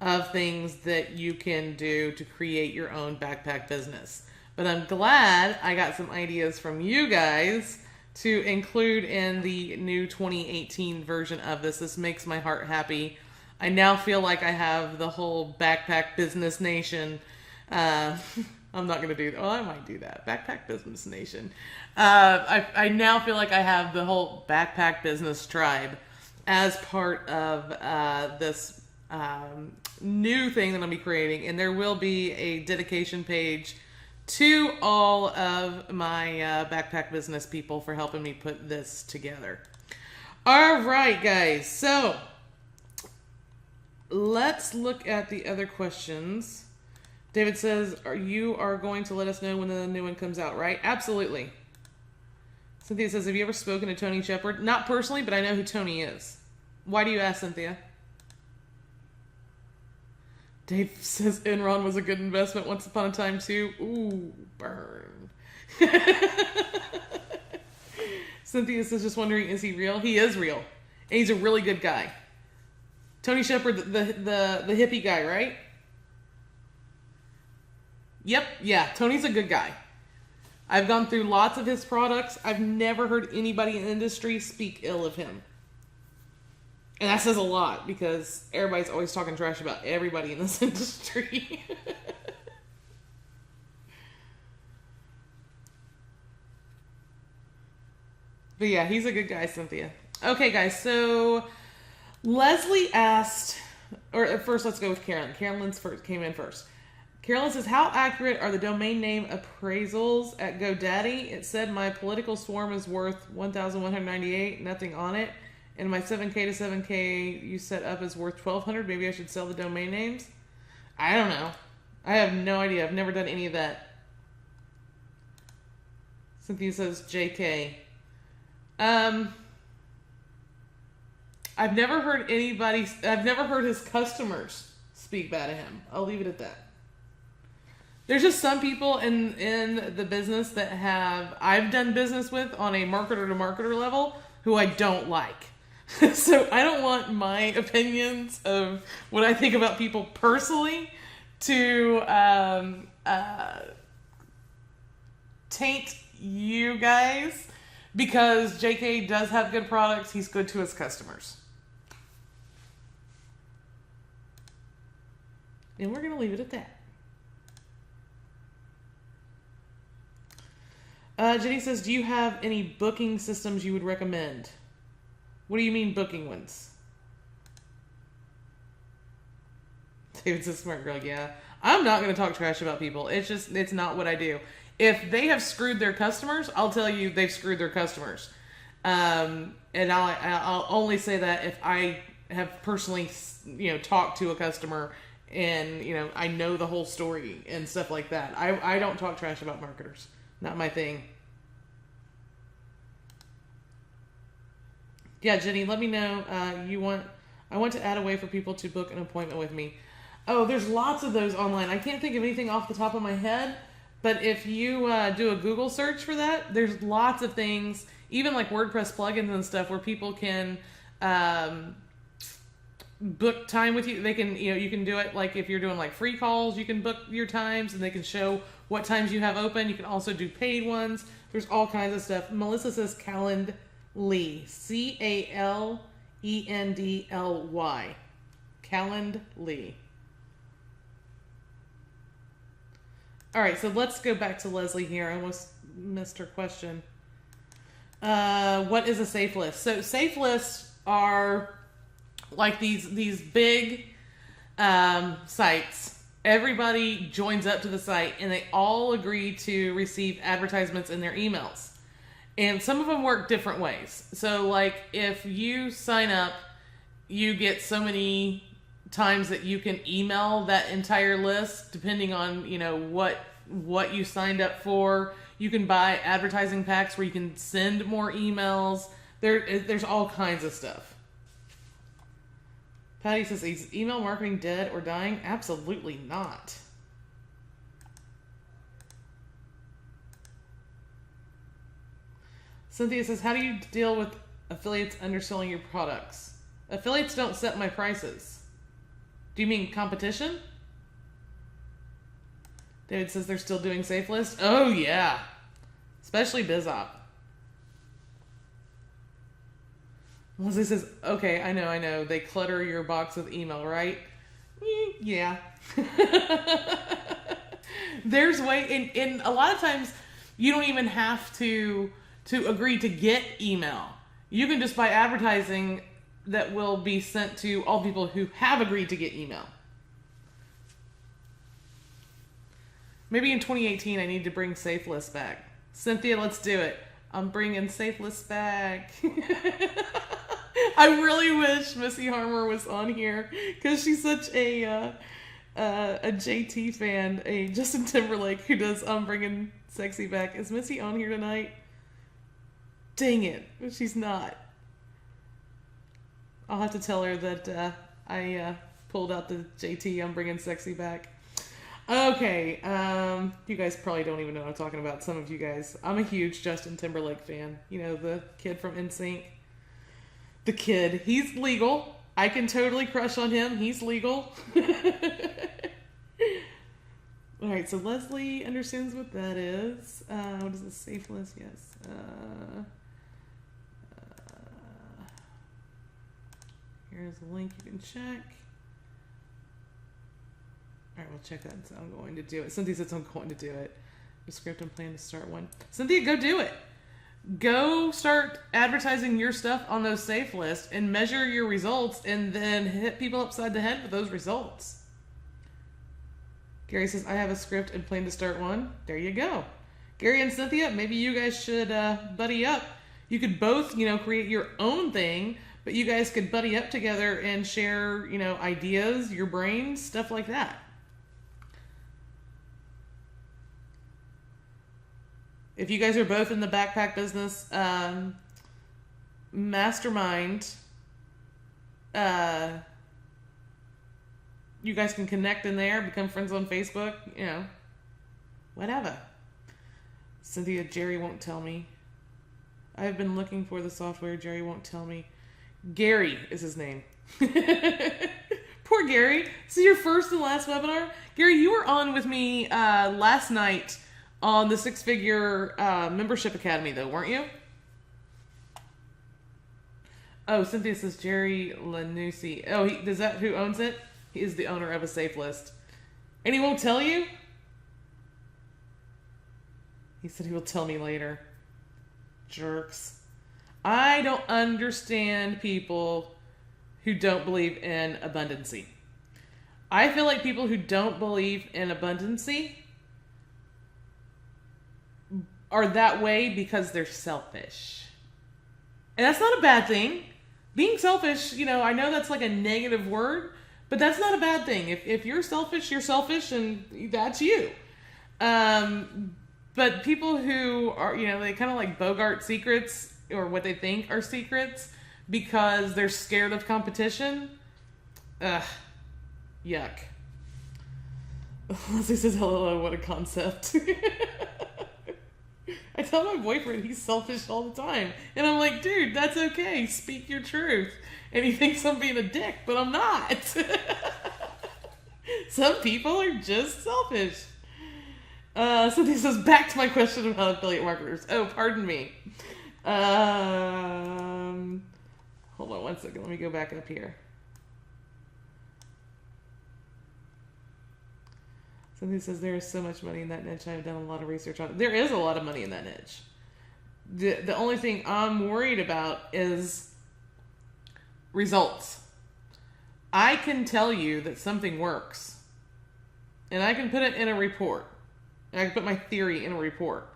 of things that you can do to create your own backpack business. But I'm glad I got some ideas from you guys to include in the new 2018 version of this. This makes my heart happy. I now feel like I have the whole Backpack Business Nation. I'm not going to do that. Well, I might do that. Backpack Business Nation. I now feel like I have the whole Backpack Business tribe as part of this new thing that I'll be creating. And there will be a dedication page to all of my backpack business people for helping me put this together. All right, guys. So let's look at the other questions. David says, you are going to let us know when the new one comes out, right? Absolutely. Cynthia says, have you ever spoken to Tony Shepard? Not personally, but I know who Tony is. Why do you ask, Cynthia? Dave says Enron was a good investment once upon a time too. Ooh, burn. Cynthia says, just wondering, is he real? He is real. And he's a really good guy. Tony Shepard, the hippie guy, right? Yep, yeah, Tony's a good guy. I've gone through lots of his products. I've never heard anybody in the industry speak ill of him. And that says a lot because everybody's always talking trash about everybody in this industry. But yeah, he's a good guy, Cynthia. Okay, guys, so Leslie asked, or at first let's go with Carolyn. Carolyn's first came in first. Carolyn says, how accurate are the domain name appraisals at GoDaddy? It said my political swarm is worth $1,198, nothing on it. And my 7K to 7K you set up is worth $1,200. Maybe I should sell the domain names? I don't know. I have no idea. I've never done any of that. Cynthia says JK. I've never heard his customers speak bad of him. I'll leave it at that. There's just some people in the business that I've done business with on a marketer to marketer level who I don't like. So I don't want my opinions of what I think about people personally to taint you guys, because JK does have good products. He's good to his customers. And we're going to leave it at that. Jenny says, do you have any booking systems you would recommend? What do you mean booking ones? David's a smart girl, yeah. I'm not going to talk trash about people. It's not what I do. If they have screwed their customers, I'll tell you they've screwed their customers. And I'll only say that if I have personally, talked to a customer and, I know the whole story and stuff like that. I don't talk trash about marketers. Not my thing. Yeah, Jenny, let me know. I want to add a way for people to book an appointment with me. Oh, there's lots of those online. I can't think of anything off the top of my head, but if you do a Google search for that, there's lots of things, even like WordPress plugins and stuff, where people can book time with you. They can, you can do it like if you're doing like free calls, you can book your times and they can show what times you have open. You can also do paid ones. There's all kinds of stuff. Melissa says Calendly. Calendly. Calendly. All right, so let's go back to Leslie here. I almost missed her question. What is a safe list? So safe lists are like these big sites. Everybody joins up to the site and they all agree to receive advertisements in their emails. And some of them work different ways. So like if you sign up, you get so many times that you can email that entire list depending on, what you signed up for. You can buy advertising packs where you can send more emails. There's all kinds of stuff. Patty says, is email marketing dead or dying? Absolutely not. Cynthia says, how do you deal with affiliates underselling your products? Affiliates don't set my prices. Do you mean competition? David says they're still doing safe list. Oh, yeah. Especially BizOp. Leslie says, okay, I know. They clutter your box with email, right? Yeah. There's way, and a lot of times you don't even have to agree to get email. You can just buy advertising that will be sent to all people who have agreed to get email. Maybe in 2018 I need to bring Safe List back. Cynthia, let's do it. I'm bringing Safe List back. I really wish Missy Harmer was on here because she's such a JT fan, a Justin Timberlake who does I'm bringing sexy back. Is Missy on here tonight? Dang it, she's not. I'll have to tell her that I pulled out the JT I'm bringing sexy back. Okay, you guys probably don't even know what I'm talking about. Some of you guys. I'm a huge Justin Timberlake fan. The kid from NSYNC. The kid. He's legal. I can totally crush on him. He's legal. All right, so Leslie understands what that is. What is the safe list? Yes. Here's a link you can check. All right, we'll check that. So I'm going to do it. Cynthia says I'm going to do it. The script and plan to start one. Cynthia, go do it. Go start advertising your stuff on those safe lists and measure your results and then hit people upside the head with those results. Gary says, I have a script and plan to start one. There you go. Gary and Cynthia, maybe you guys should buddy up. You could both, create your own thing, but you guys could buddy up together and share, ideas, your brains, stuff like that. If you guys are both in the backpack business, mastermind, you guys can connect in there, become friends on Facebook, whatever. Cynthia, Jerry won't tell me. I have been looking for the software. Jerry won't tell me. Gary is his name. Poor Gary. This is your first and last webinar. Gary, you were on with me last night on the Six Figure Membership Academy, though, weren't you? Oh, Cynthia says Jerry Lanucci. Oh, is that who owns it? He is the owner of a safe list. And he won't tell you? He said he will tell me later. Jerks. I don't understand people who don't believe in abundancy. I feel like people who don't believe in abundancy are that way because they're selfish. And that's not a bad thing. Being selfish, I know that's like a negative word, but that's not a bad thing. If you're selfish, and that's you. But people who are, they kind of like Bogart secrets, or what they think are secrets, because they're scared of competition. Ugh. Yuck. Leslie says, hello, what a concept. I tell my boyfriend he's selfish all the time. And I'm like, dude, that's okay. Speak your truth. And he thinks I'm being a dick, but I'm not. Some people are just selfish. So this goes back to my question about affiliate marketers. Oh, pardon me. Hold on one second. Let me go back up here. Somebody says there is so much money in that niche. I've done a lot of research on it. There is a lot of money in that niche. The only thing I'm worried about is results. I can tell you that something works, and I can put it in a report. And I can put my theory in a report.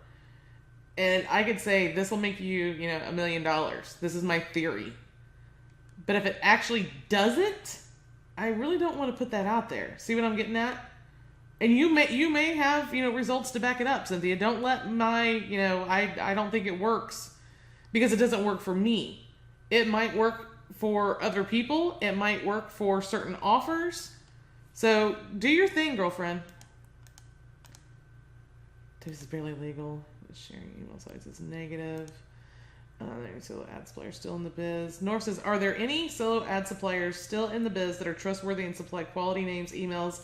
And I could say, this will make you, $1 million. This is my theory. But if it actually doesn't, I really don't want to put that out there. See what I'm getting at? And you may have, results to back it up, Cynthia. Don't let my, I don't think it works because it doesn't work for me. It might work for other people. It might work for certain offers. So do your thing, girlfriend. This is barely legal. Sharing email sites is negative. There's solo ad suppliers still in the biz. North says, are there any solo ad suppliers still in the biz that are trustworthy and supply quality names, emails,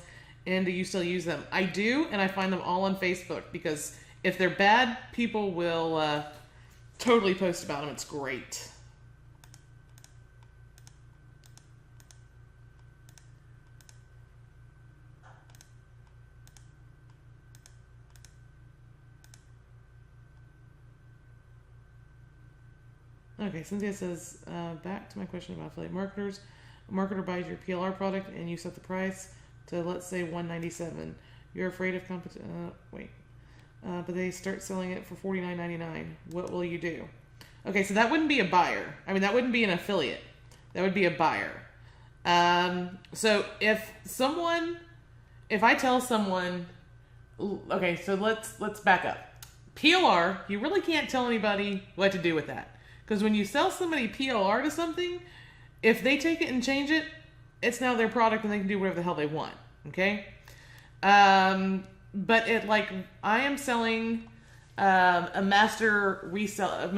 and do you still use them? I do, and I find them all on Facebook because if they're bad, people will totally post about them. It's great. Okay, Cynthia says, back to my question about affiliate marketers. A marketer buys your PLR product and you set the price to, let's say, $197. You're afraid of competition. But they start selling it for $49.99. What will you do? Okay, so that wouldn't be a buyer. That wouldn't be an affiliate. That would be a buyer. So if I tell someone, okay, so let's back up. PLR, you really can't tell anybody what to do with that. Because when you sell somebody PLR to something, if they take it and change it, it's now their product and they can do whatever the hell they want. Okay? But I am selling a master resell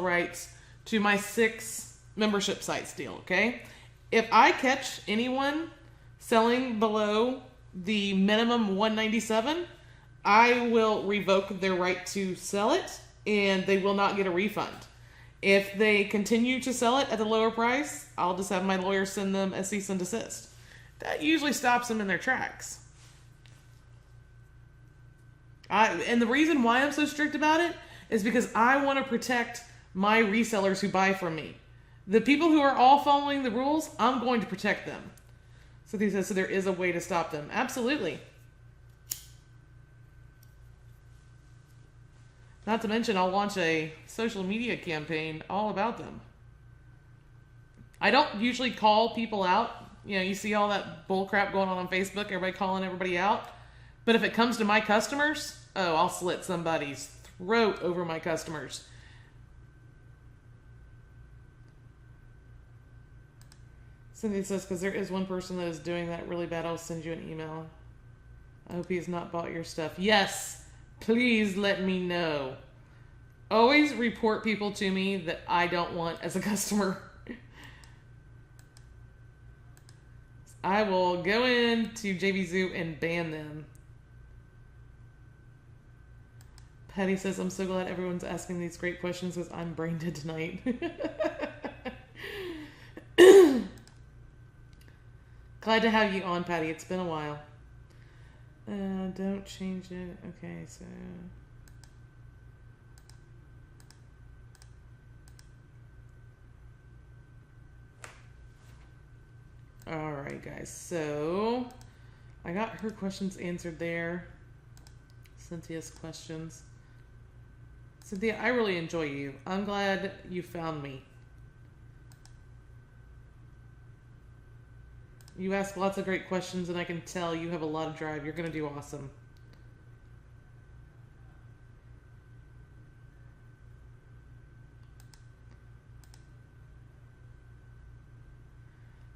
rights to my 6 membership sites deal. Okay? If I catch anyone selling below the minimum $197, I will revoke their right to sell it. And they will not get a refund. If they continue to sell it at the lower price, I'll just have my lawyer send them a cease and desist. That usually stops them in their tracks. And the reason why I'm so strict about it is because I want to protect my resellers who buy from me. The people who are all following the rules, I'm going to protect them. So he says, so there is a way to stop them. Absolutely. Not to mention, I'll launch a social media campaign all about them. I don't usually call people out. You see all that bull crap going on Facebook, everybody calling everybody out. But if it comes to my customers, Oh, I'll slit somebody's throat over my customers. Cynthia says, because there is one person that is doing that really bad, I'll send you an email. I hope he has not bought your stuff. Yes, please let me know. Always report people to me that I don't want as a customer. I will go into JVZoo and ban them. Patty says, I'm so glad everyone's asking these great questions because I'm brain dead tonight. Glad to have you on, Patty. It's been a while. Don't change it. Okay, so... Alright, guys. So, I got her questions answered there. Cynthia's questions. Cynthia, I really enjoy you. I'm glad you found me. You ask lots of great questions, and I can tell you have a lot of drive. You're going to do awesome.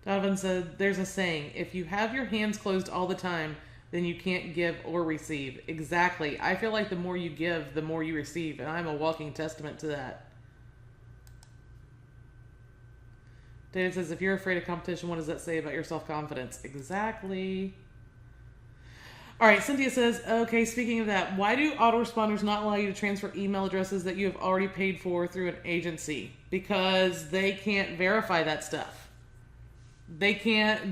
Donovan said, there's a saying, if you have your hands closed all the time, then you can't give or receive. Exactly. I feel like the more you give, the more you receive, and I'm a walking testament to that. David says, if you're afraid of competition, what does that say about your self-confidence? Exactly. All right, Cynthia says, okay, speaking of that, why do autoresponders not allow you to transfer email addresses that you have already paid for through an agency? Because they can't verify that stuff. They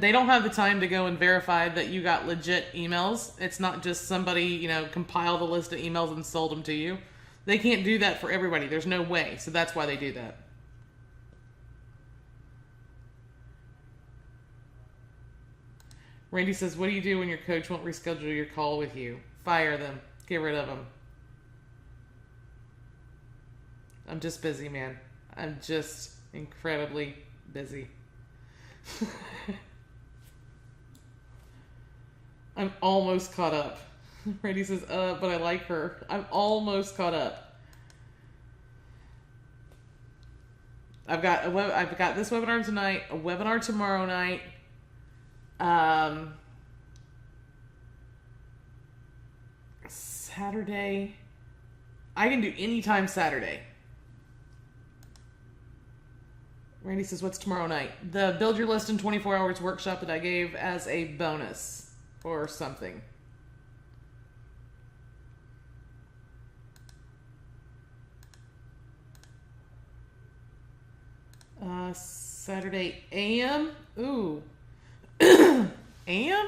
don't have the time to go and verify that you got legit emails. It's not just somebody, compiled a list of emails and sold them to you. They can't do that for everybody. There's no way. So that's why they do that. Randy says, what do you do when your coach won't reschedule your call with you? Fire them. Get rid of them. I'm just busy, man. I'm just incredibly busy. I'm almost caught up. Randy says, but I like her. I'm almost caught up. I've got this webinar tonight, a webinar tomorrow night. Saturday. I can do anytime Saturday. Randy says, what's tomorrow night? The Build Your List in 24 Hours workshop that I gave as a bonus or something. Saturday AM? Ooh. AM?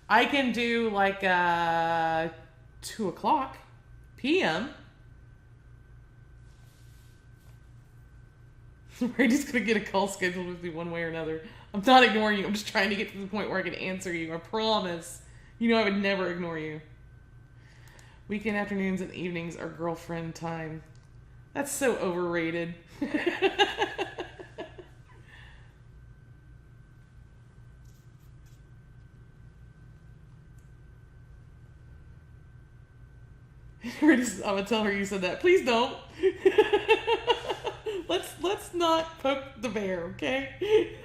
I can do like 2 o'clock PM. Randy's gonna get a call scheduled with me one way or another. I'm not ignoring you. I'm just trying to get to the point where I can answer you. I promise. I would never ignore you. Weekend afternoons and evenings are girlfriend time. That's so overrated. I'm gonna tell her you said that. Please don't. Let's not poke the bear, okay?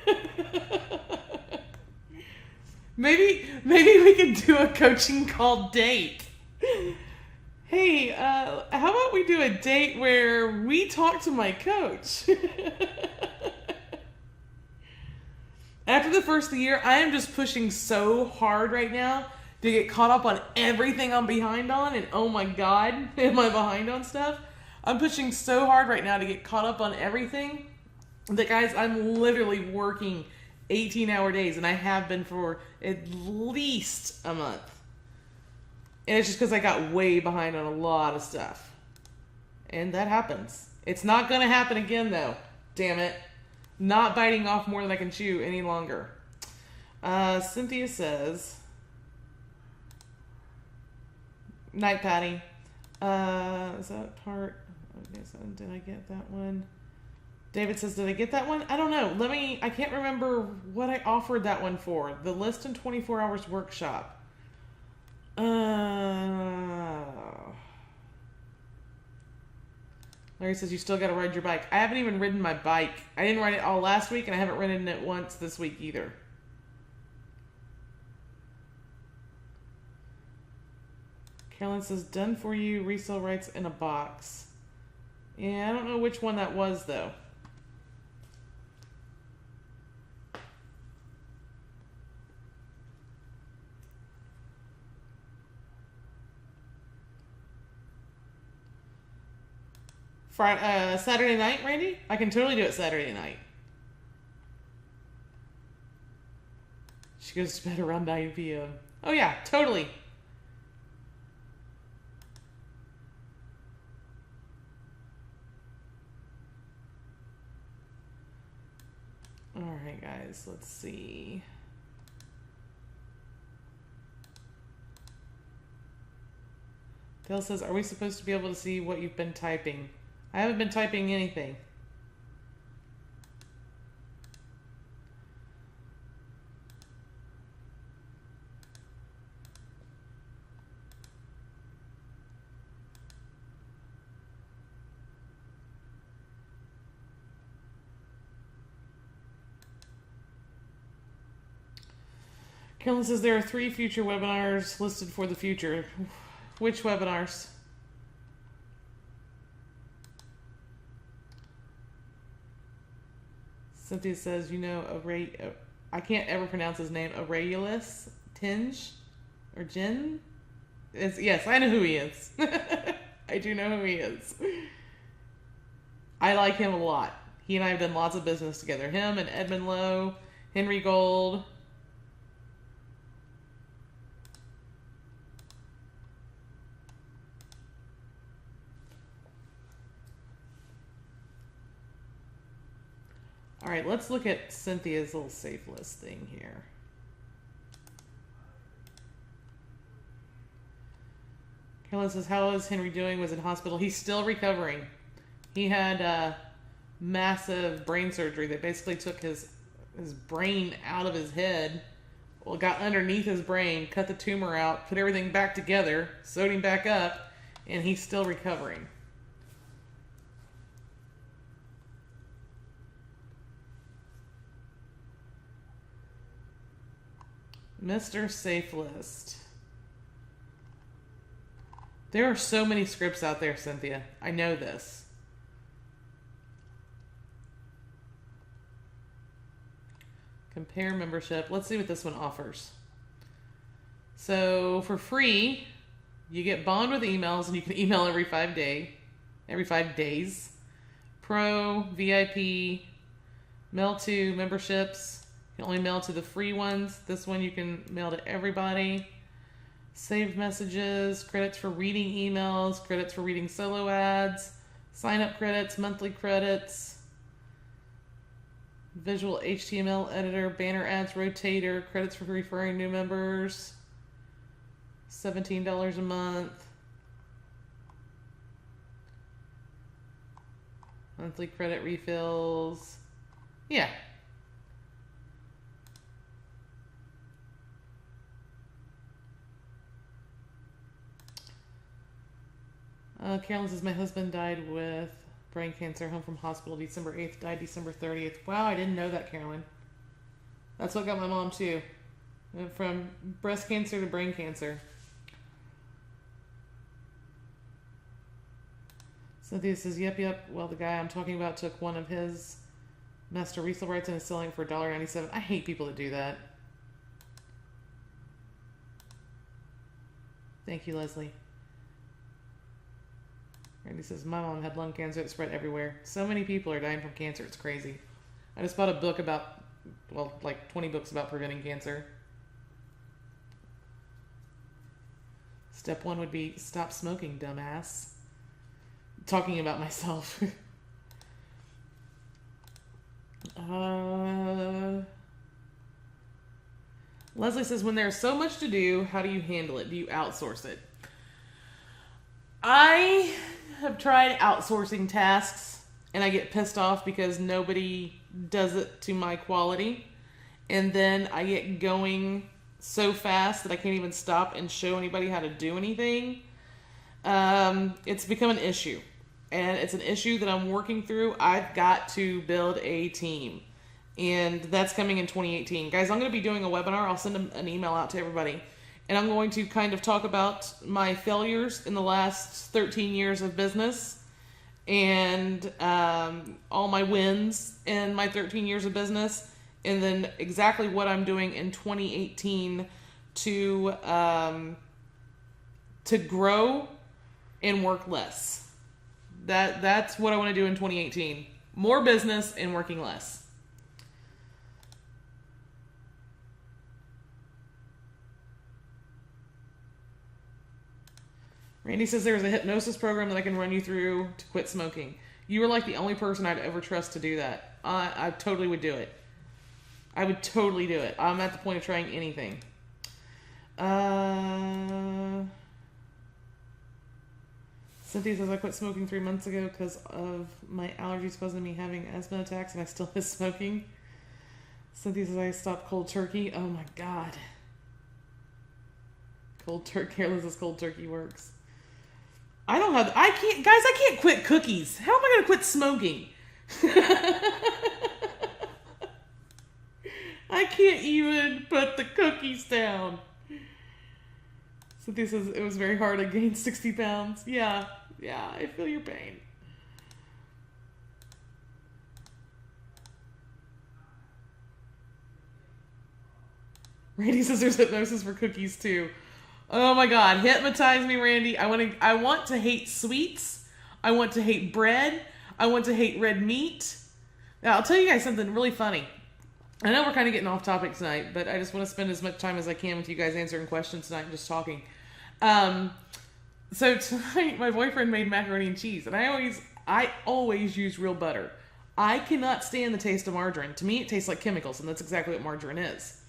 Maybe we can do a coaching call date. Hey, how about we do a date where we talk to my coach? After the first of the year, I am just pushing so hard right now to get caught up on everything I'm behind on, and oh my god, am I behind on stuff? I'm pushing so hard right now to get caught up on everything that, guys, I'm literally working 18-hour days, and I have been for at least a month. And it's just because I got way behind on a lot of stuff. And that happens. It's not going to happen again, though. Damn it. Not biting off more than I can chew any longer. Cynthia says... Night, Patty. Is that part? Okay, so did I get that one? David says, did I get that one? I don't know. I can't remember what I offered that one for. The List in 24 Hours workshop. Larry says you still got to ride your bike. I haven't even ridden my bike. I didn't ride it all last week, and I haven't ridden it once this week either. Carolyn says, done for you, resale rights in a box. Yeah, I don't know which one that was, though. Friday, Saturday night, Randy? I can totally do it Saturday night. She goes to bed around 9 p.m. Oh, yeah, totally. All right, guys, let's see. Dale says, are we supposed to be able to see what you've been typing? I haven't been typing anything. Carolyn says there are 3 future webinars listed for the future. Which webinars? Cynthia says, you know, I can't ever pronounce his name. Aurelius Tinge or Jin? Yes, I know who he is. I do know who he is. I like him a lot. He and I have done lots of business together. Him and Edmund Lowe, Henry Gold. All right, let's look at Cynthia's little safe list thing here. Carolyn says, how is Henry doing? Was in hospital. He's still recovering. He had massive brain surgery that basically took his brain out of his head. Well, got underneath his brain, cut the tumor out, put everything back together, sewed him back up, and he's still recovering. Mr. Safe List. There are so many scripts out there, Cynthia. I know this. Compare membership. Let's see what this one offers. So for free, you get Bond with emails, and you can email every 5 days. Pro, VIP, mail to memberships. You can only mail to the free ones. This one you can mail to everybody. Saved messages, credits for reading emails, credits for reading solo ads, sign up credits, monthly credits, visual HTML editor, banner ads, rotator, credits for referring new members, $17 a month, monthly credit refills. Yeah. Carolyn says, my husband died with brain cancer, home from hospital December 8th, died December 30th. Wow, I didn't know that, Carolyn. That's what got my mom, too. Went from breast cancer to brain cancer. Cynthia says, yep. Well, the guy I'm talking about took one of his master resale rights and is selling it for $1.97. I hate people that do that. Thank you, Leslie. Randy says, my mom had lung cancer. It spread everywhere. So many people are dying from cancer. It's crazy. I just bought a book about, well, like 20 books about preventing cancer. Step 1 would be stop smoking, dumbass. Talking about myself. Leslie says, when there's so much to do, how do you handle it? Do you outsource it? I have tried outsourcing tasks, and I get pissed off because nobody does it to my quality. And then I get going so fast that I can't even stop and show anybody how to do anything. It's become an issue. and it's an issue that I'm working through. I've got to build a team, and that's coming in 2018. Guys, I'm going to be doing a webinar. I'll send an email out to everybody, and I'm going to kind of talk about my failures in the last 13 years of business and all my wins in my 13 years of business, and then exactly what I'm doing in 2018 to grow and work less. That's what I want to do in 2018. More business and working less. Randy says there's a hypnosis program that I can run you through to quit smoking. You are like the only person I'd ever trust to do that. I totally would do it. I would totally do it. I'm at the point of trying anything. Cynthia says I quit smoking 3 months ago because of my allergies causing me having asthma attacks, and I still miss smoking. Cynthia says I stopped cold turkey. Oh my God. Cold turkey. Careless as cold turkey works. I can't quit cookies. How am I going to quit smoking? I can't even put the cookies down. Cynthia says it was very hard. I gained 60 pounds. Yeah, I feel your pain. Randy says there's hypnosis for cookies too. Oh my God, hypnotize me, Randy. I want to hate sweets. I want to hate bread. I want to hate red meat. Now, I'll tell you guys something really funny. I know we're kind of getting off topic tonight, but I just want to spend as much time as I can with you guys answering questions tonight and just talking. So tonight, my boyfriend made macaroni and cheese, and I always use real butter. I cannot stand the taste of margarine. To me, it tastes like chemicals, and that's exactly what margarine is.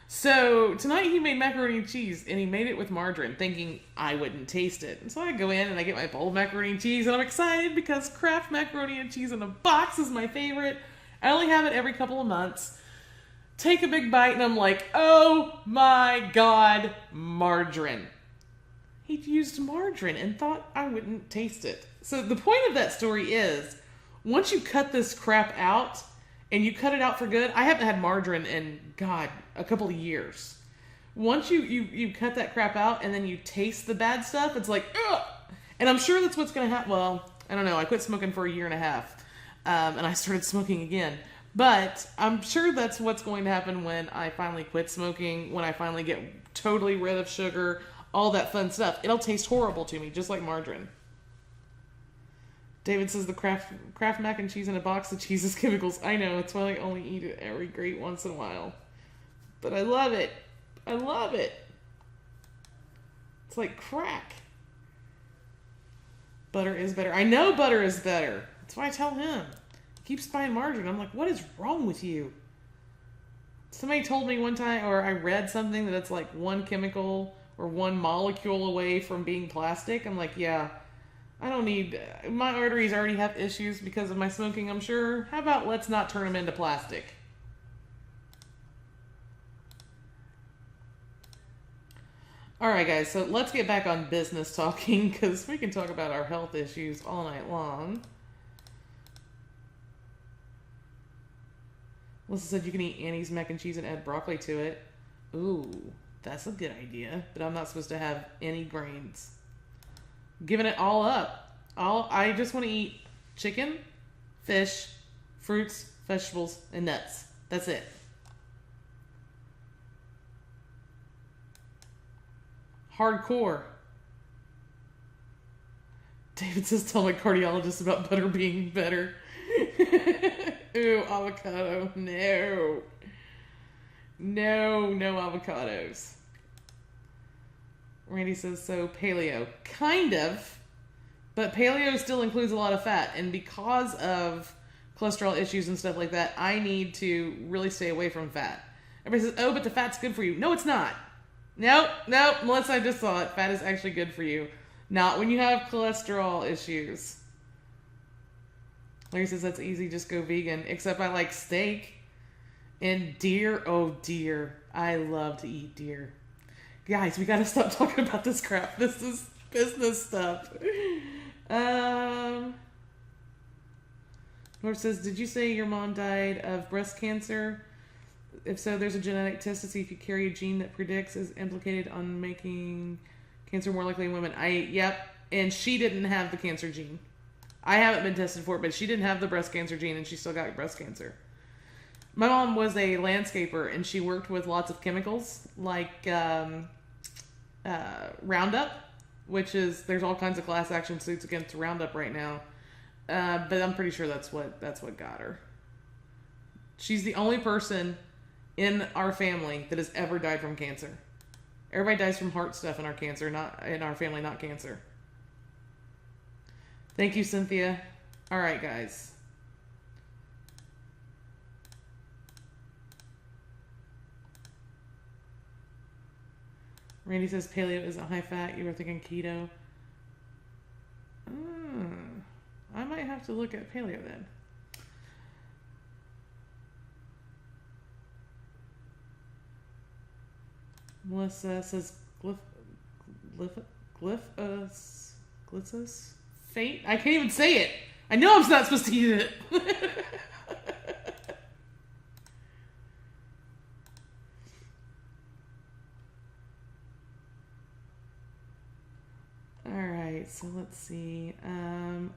So tonight he made macaroni and cheese, and he made it with margarine, thinking I wouldn't taste it. And so I go in and I get my bowl of macaroni and cheese, and I'm excited because Kraft macaroni and cheese in a box is my favorite. I only have it every couple of months. Take a big bite, and I'm like, oh my God, margarine. He used margarine and thought I wouldn't taste it. So the point of that story is, once you cut this crap out, and you cut it out for good. I haven't had margarine in, God, a couple of years. Once you cut that crap out and then you taste the bad stuff, it's like, ugh! And I'm sure that's what's going to happen. Well, I don't know. I quit smoking for 1.5 years, and I started smoking again. But I'm sure that's what's going to happen when I finally quit smoking, when I finally get totally rid of sugar, all that fun stuff. It'll taste horrible to me, just like margarine. David says the Kraft mac and cheese in a box of cheese is chemicals. I know, it's why I only eat it every great once in a while. But I love it. I love it. It's like crack. Butter is better. I know butter is better. That's why I tell him. He keeps buying margarine. I'm like, what is wrong with you? Somebody told me one time, or I read something that it's like one chemical or one molecule away from being plastic. I'm like, yeah. I don't need... My arteries already have issues because of my smoking, I'm sure. How about let's not turn them into plastic? Alright, guys. So let's get back on business talking because we can talk about our health issues all night long. Melissa said you can eat Annie's mac and cheese and add broccoli to it. Ooh, that's a good idea. But I'm not supposed to have any grains. Giving it all up. I just want to eat chicken, fish, fruits, vegetables, and nuts. That's it. Hardcore. David says tell my cardiologist about butter being better. Ooh, avocado. No. No avocados. Randy says, so paleo. Kind of. But paleo still includes a lot of fat. And because of cholesterol issues and stuff like that, I need to really stay away from fat. Everybody says, oh, but the fat's good for you. No, it's not. Nope. Melissa, I just saw it. Fat is actually good for you. Not when you have cholesterol issues. Larry says, that's easy. Just go vegan. Except I like steak. And deer. Oh, deer. I love to eat deer. Guys, we gotta stop talking about this crap. This is business stuff. Whoever says, did you say your mom died of breast cancer? If so, there's a genetic test to see if you carry a gene that predicts is implicated on making cancer more likely in women. Yep. And she didn't have the cancer gene. I haven't been tested for it, but she didn't have the breast cancer gene and she still got breast cancer. My mom was a landscaper and she worked with lots of chemicals like Roundup, which is, there's all kinds of class action suits against Roundup right now. But I'm pretty sure that's what got her. She's the only person in our family that has ever died from cancer. Everybody dies from heart stuff in our family, not cancer. Thank you, Cynthia. All right, guys. Randy says paleo isn't high fat. You were thinking keto. I might have to look at paleo then. Melissa says glyphosate? Fate? I can't even say it. I know I'm not supposed to use it. Alright, so let's see.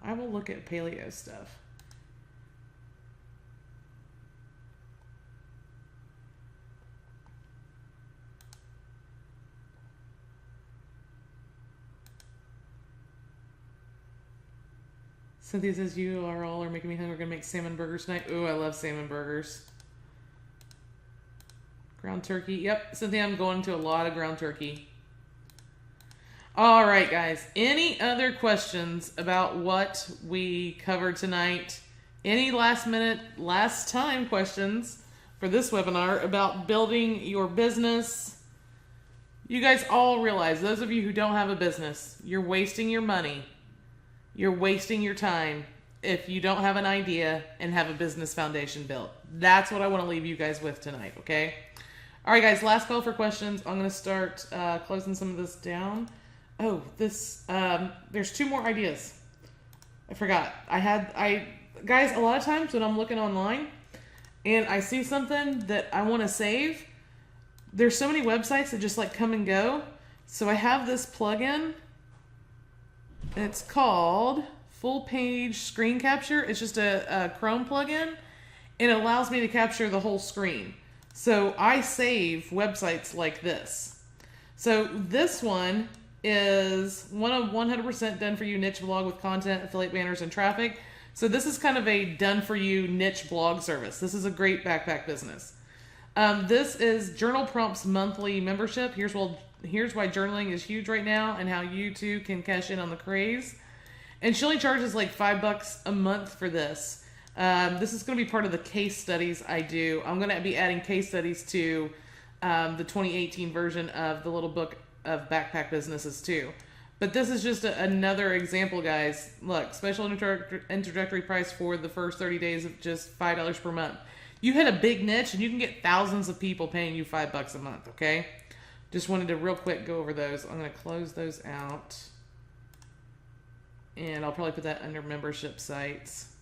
I will look at paleo stuff. Cynthia says, you all are making me hungry. We're going to make salmon burgers tonight. Ooh, I love salmon burgers. Ground turkey. Yep, Cynthia, I'm going to a lot of ground turkey. All right, guys. Any other questions about what we covered tonight? Any last time questions for this webinar about building your business? You guys all realize, those of you who don't have a business, you're wasting your money. You're wasting your time if you don't have an idea and have a business foundation built. That's what I want to leave you guys with tonight, okay? All right, guys, last call for questions. I'm going to start closing some of this down. Oh, there's 2 more ideas. I forgot. Guys, a lot of times when I'm looking online and I see something that I want to save, there's so many websites that just like come and go. So I have this plugin. It's called Full Page Screen Capture. It's just a Chrome plugin, and it allows me to capture the whole screen. So I save websites like this. So this one is 100% done for you niche blog with content, affiliate banners, and traffic. So this is kind of a done for you niche blog service. This is a great backpack business. This is Journal Prompt's monthly membership. Here's why journaling is huge right now and how you too can cash in on the craze. And she only charges like $5 a month for this. This is going to be part of the case studies I do. I'm going to be adding case studies to the 2018 version of the little book of backpack businesses too. But this is just another example, guys. Look, special introductory price for the first 30 days of just $5 per month. You hit a big niche and you can get thousands of people paying you $5 a month, okay? Just wanted to real quick go over those. I'm going to close those out. And I'll probably put that under membership sites.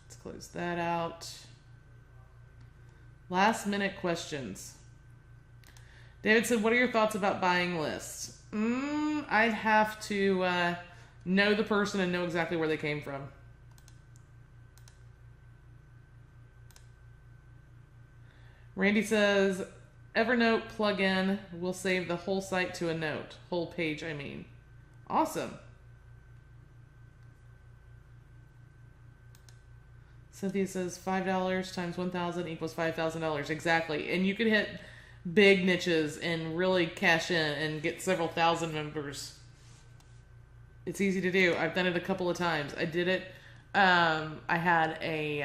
Let's close that out. Last minute questions. David said, what are your thoughts about buying lists? I'd have to know the person and know exactly where they came from. Randy says, Evernote plugin will save the whole site to a note. Whole page, I mean. Awesome. Cynthia says $5 times 1,000 equals $5,000. Exactly. And you could hit big niches and really cash in and get several thousand members. It's easy to do. I've done it a couple of times. I did it. I had a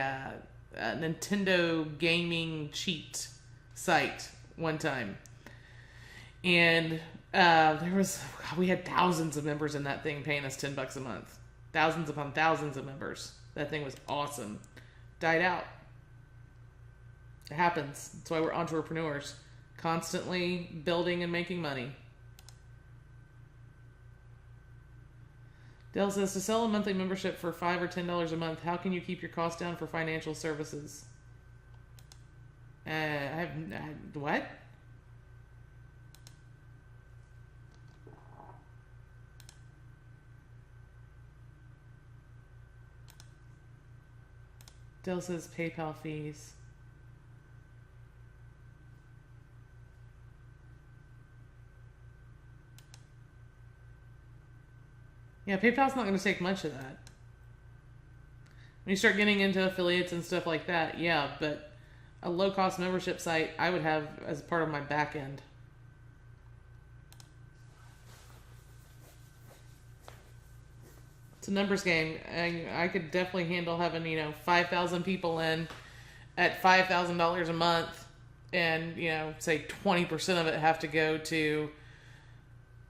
Nintendo gaming cheat site one time. And we had thousands of members in that thing paying us $10 a month. Thousands upon thousands of members. That thing was awesome. Died out. It happens. That's why we're entrepreneurs. Constantly building and making money. Dell says, to sell a monthly membership for $5 or $10 a month, how can you keep your costs down for financial services? What? Dell says PayPal fees. Yeah, PayPal's not going to take much of that. When you start getting into affiliates and stuff like that, yeah, but a low-cost membership site I would have as part of my back end. It's a numbers game. I could definitely handle having, 5,000 people in at $5,000 a month, and, say 20% of it have to go to,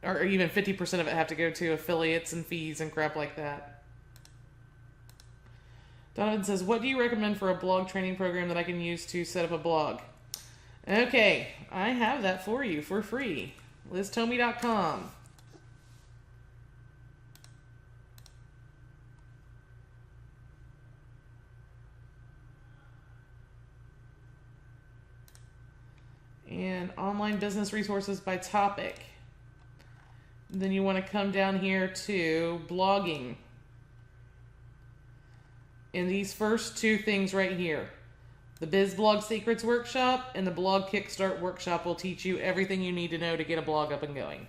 or even 50% of it have to go to affiliates and fees and crap like that. Donovan says, what do you recommend for a blog training program that I can use to set up a blog? Okay, I have that for you for free. LizTomey.com. And online business resources by topic. Then you want to come down here to blogging. And these first two things right here, the Biz Blog Secrets Workshop and the Blog Kickstart Workshop, will teach you everything you need to know to get a blog up and going.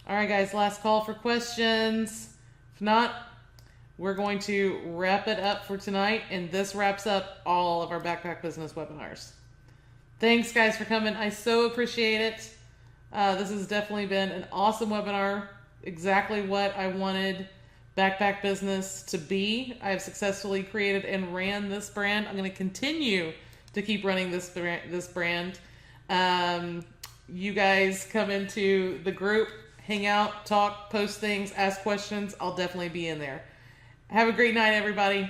All right, guys, last call for questions. If not, we're going to wrap it up for tonight, and this wraps up all of our Backpack Business webinars. Thanks, guys, for coming. I so appreciate it. This has definitely been an awesome webinar. Exactly what I wanted Backpack Business to be. I have successfully created and ran this brand. I'm going to continue to keep running this brand. You guys come into the group, hang out, talk, post things, ask questions. I'll definitely be in there. Have a great night, everybody.